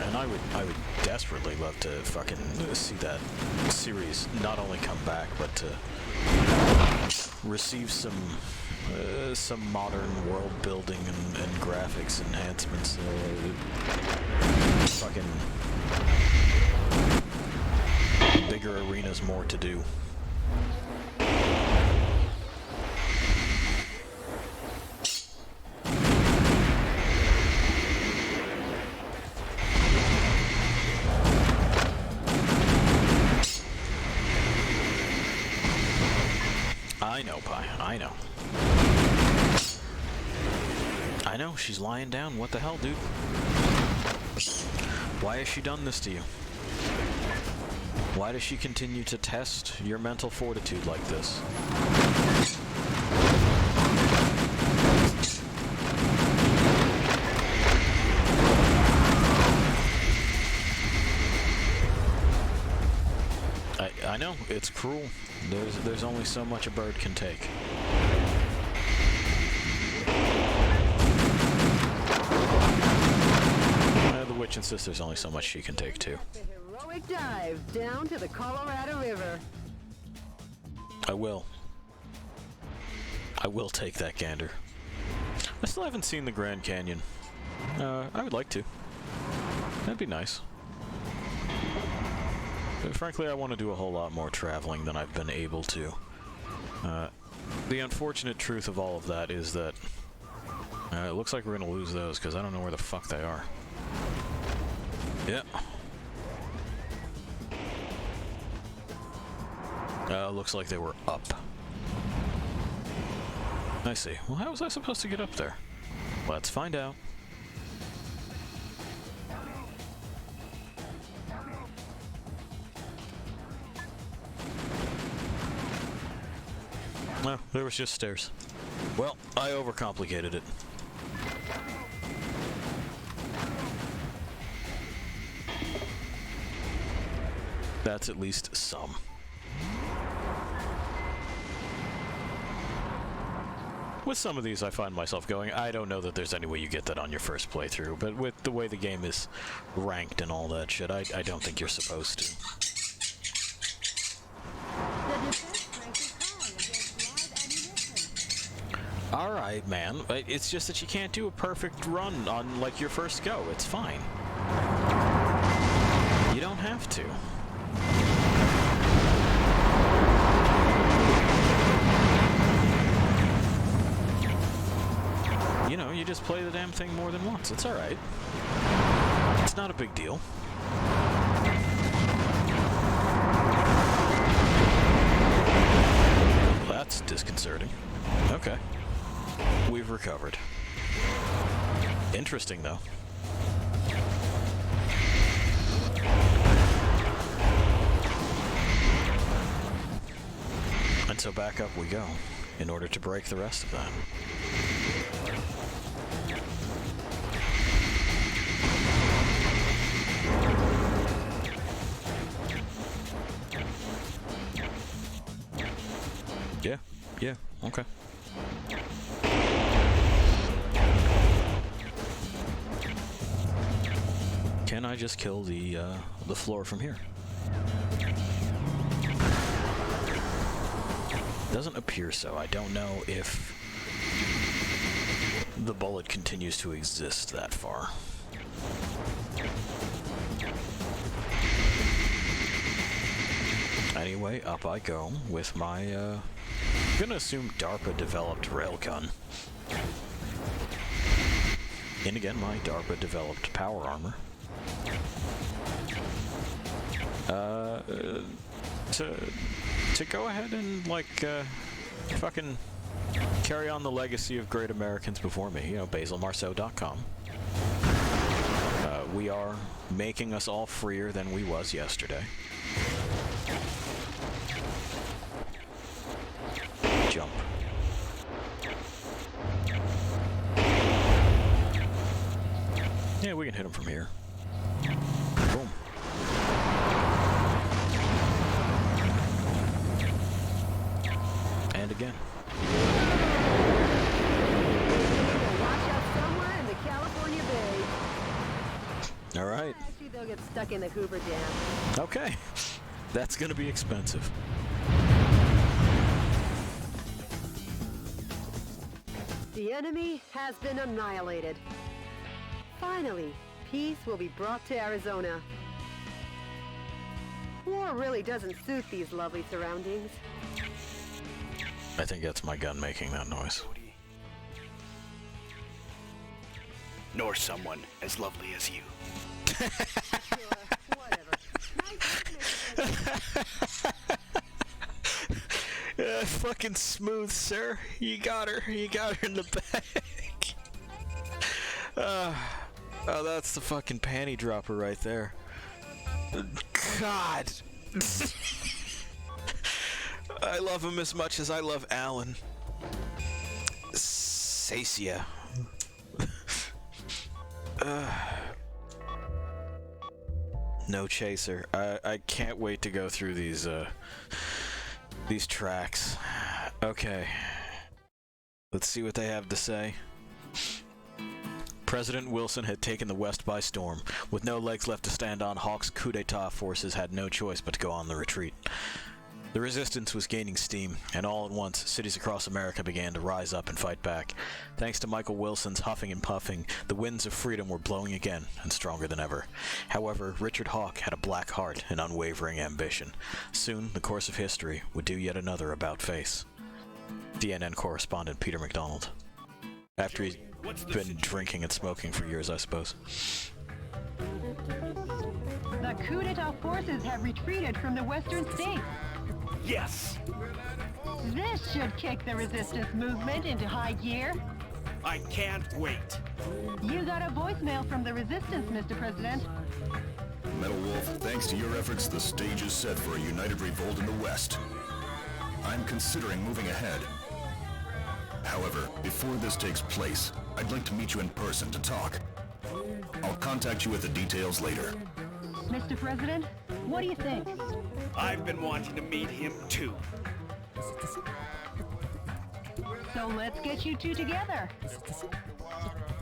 And I would desperately love to fucking see that series not only come back, but to receive some modern world building and graphics enhancements. Fucking bigger arenas, more to do. I know, Pi. I know. I know, she's lying down. What the hell, dude? Why has she done this to you? Why does she continue to test your mental fortitude like this? I know, it's cruel. There's only so much a bird can take. The witch insists there's only so much she can take too. Heroic dive down to the Colorado River. I will take that gander. I still haven't seen the Grand Canyon. I would like to. That'd be nice. But frankly, I want to do a whole lot more traveling than I've been able to. The unfortunate truth of all of that is that it looks like we're going to lose those because I don't know where the fuck they are. Yep. Looks like they were up. I see. Well, how was I supposed to get up there? Let's find out. No, there was just stairs. Well, I overcomplicated it. That's at least some. With some of these, I find myself going, I don't know that there's any way you get that on your first playthrough, but with the way the game is ranked and all that shit, I don't think you're supposed to. Alright, man. It's just that you can't do a perfect run on, like, your first go. It's fine. You don't have to. know, you just play the damn thing more than once. It's alright. It's not a big deal. That's disconcerting. Okay. We've recovered. Interesting, though. And so back up we go, in order to break the rest of that. Yeah, okay. Can I just kill the floor from here? Doesn't appear so. I don't know if the bullet continues to exist that far. Anyway, up I go with my, I'm gonna assume DARPA-developed railgun. And again, my DARPA-developed power armor. To go ahead and, like, fucking carry on the legacy of great Americans before me, you know, basilmarceau.com. We are making us all freer than we was yesterday. Jump. Yeah, we can hit him from here. Boom. And again. Watch out somewhere in the California Bay. All right. Actually, they'll get stuck in the Hoover Dam. Okay. That's gonna be expensive. The enemy has been annihilated. Finally, peace will be brought to Arizona. War really doesn't suit these lovely surroundings. I think that's my gun making that noise. Nor someone as lovely as you. Whatever. Fucking smooth, sir. You got her. You got her in the bag. Oh, that's the fucking panty dropper right there. God. I love him as much as I love Alan. Sacia. No chaser. I can't wait to go through these tracks. Okay. Let's see what they have to say. President Wilson had taken the West by storm. With no legs left to stand on, Hawk's coup d'etat forces had no choice but to go on the retreat. The resistance was gaining steam, and all at once, cities across America began to rise up and fight back. Thanks to Michael Wilson's huffing and puffing, the winds of freedom were blowing again, and stronger than ever. However, Richard Hawk had a black heart and unwavering ambition. Soon, the course of history would do yet another about-face. CNN correspondent Peter McDonald. After he's been drinking and smoking for years, I suppose. The coup d'etat forces have retreated from the western states. Yes! This should kick the resistance movement into high gear. I can't wait. You got a voicemail from the resistance, Mr. President. Metal Wolf, thanks to your efforts, the stage is set for a united revolt in the West. I'm considering moving ahead. However, before this takes place, I'd like to meet you in person to talk. I'll contact you with the details later. Mr. President, what do you think? I've been wanting to meet him too. So let's get you two together.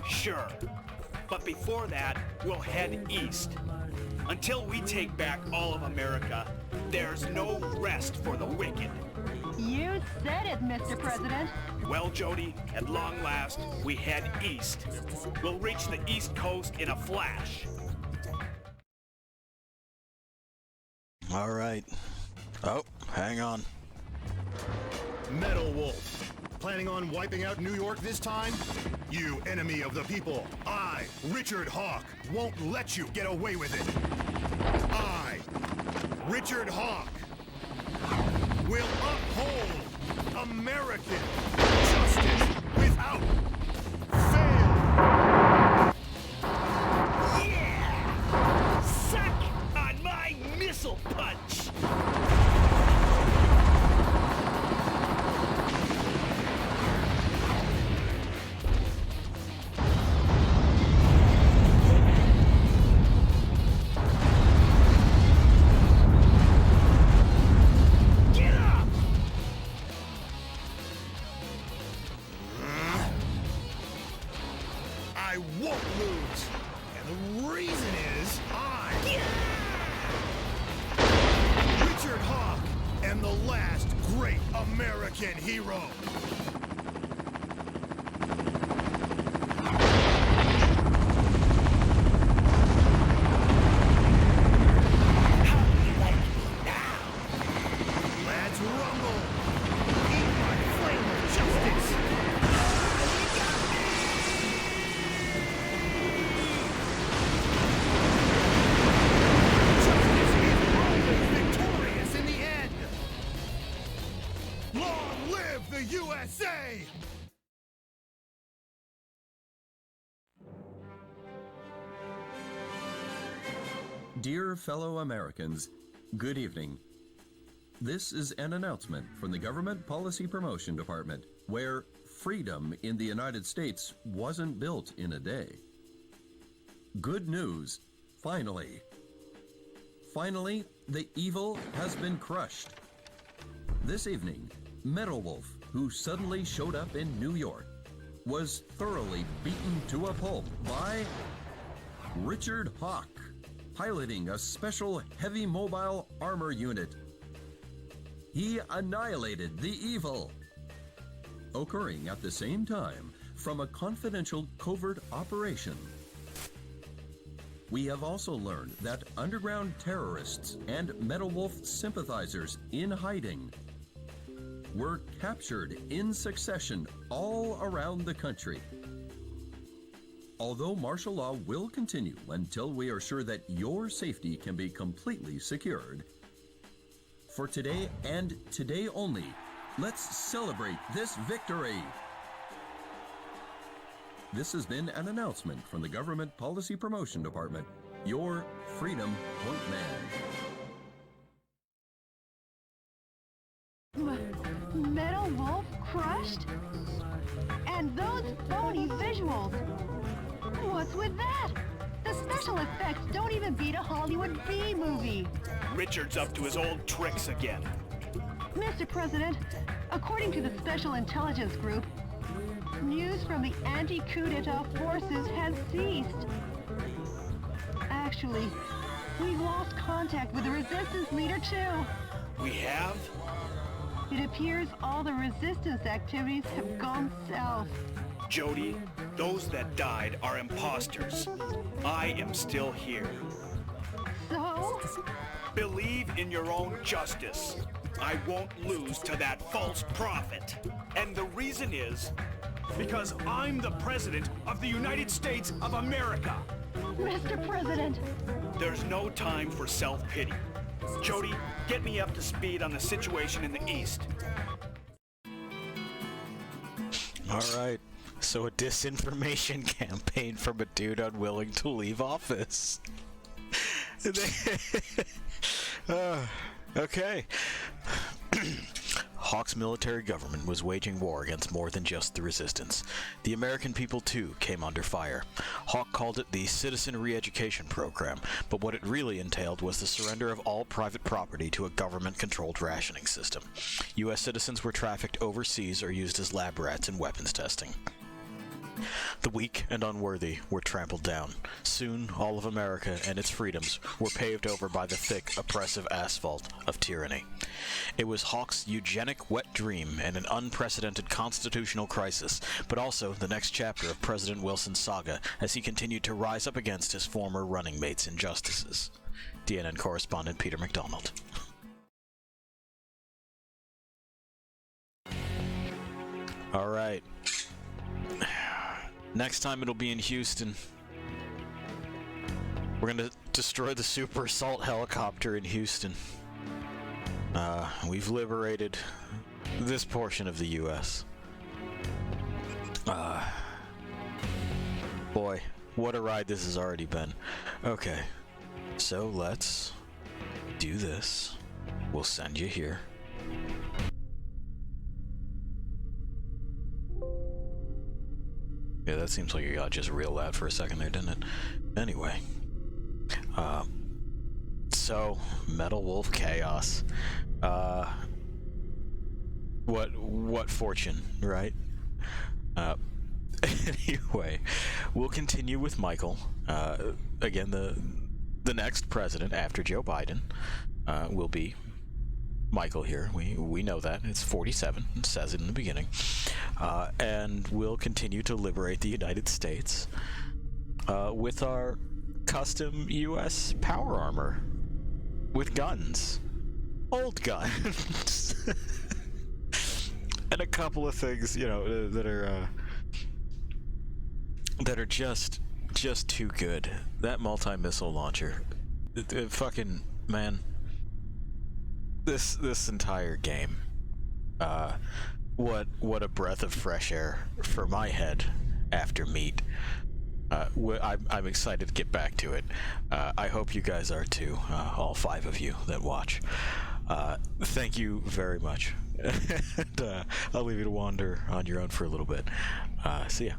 Sure. But before that, we'll head east. Until we take back all of America, there's no rest for the wicked. You said it, Mr. President. Well, Jody, at long last, we head east. We'll reach the East Coast in a flash. All right. Oh, hang on. Metal Wolf, Planning on wiping out New York this time? You enemy of the people, I, Richard Hawk, won't let you get away with it. I, Richard Hawk, will uphold American justice without fail. Yeah! Suck on my missile punch! I won't lose. And the reason is Richard Hawk am the last great American hero. How do you like me now? Let's rumble. Eat my flame of justice. Victorious in the end! Long live the USA! Dear fellow Americans, good evening. This is an announcement from the Government Policy Promotion Department, where freedom in the United States wasn't built in a day. Good news, finally. Finally, the evil has been crushed. This evening, Metal Wolf, who suddenly showed up in New York, was thoroughly beaten to a pulp by Richard Hawk, piloting a special heavy mobile armor unit. He annihilated the evil. Occurring at the same time from a confidential covert operation. We have also learned that underground terrorists and Metal Wolf sympathizers in hiding were captured in succession all around the country. Although martial law will continue until we are sure that your safety can be completely secured, for today and today only, let's celebrate this victory. This has been an announcement from the Government Policy Promotion Department, your Freedom Point Man. Metal Wolf crushed? And those phony visuals! What's with that? The special effects don't even beat a Hollywood B-movie. Richard's up to his old tricks again. Mr. President, according to the Special Intelligence Group, news from the anti-coup d'etat forces has ceased. Actually, we've lost contact with the resistance leader too. We have? It appears all the resistance activities have gone south. Jody, those that died are imposters. I am still here. So? Believe in your own justice. I won't lose to that false prophet. And the reason is because I'm the President of the United States of America. Mr. President! There's no time for self-pity. Jody, get me up to speed on the situation in the East. All right. So a disinformation campaign from a dude unwilling to leave office. Okay. Hawk's military government was waging war against more than just the resistance. The American people, too, came under fire. Hawk called it the Citizen Re-Education Program, but what it really entailed was the surrender of all private property to a government-controlled rationing system. U.S. citizens were trafficked overseas or used as lab rats in weapons testing. The weak and unworthy were trampled down. Soon, all of America and its freedoms were paved over by the thick, oppressive asphalt of tyranny. It was Hawk's eugenic wet dream and an unprecedented constitutional crisis, but also the next chapter of President Wilson's saga as he continued to rise up against his former running mates' injustices. DNN correspondent Peter McDonald. All right. Next time it'll be in Houston. We're gonna destroy the super assault helicopter in Houston. We've liberated this portion of the U.S. Boy, what a ride this has already been. Okay, so let's do this. We'll send you here. Yeah, that seems like it got just real loud for a second there, didn't it? Anyway. So, Metal Wolf Chaos. What fortune, right? Anyway, we'll continue with Michael. Again, the next president after Joe Biden will be Michael here. We know that. It's 47. It says it in the beginning. And we'll continue to liberate the United States with our custom U.S. power armor. With guns. Old guns. And a couple of things, you know, that are just too good. That multi-missile launcher. Fucking, man. This entire game. What a breath of fresh air for my head after meat. I'm excited to get back to it. I hope you guys are too, all 5 of you that watch. Thank you very much. And, I'll leave you to wander on your own for a little bit. See ya.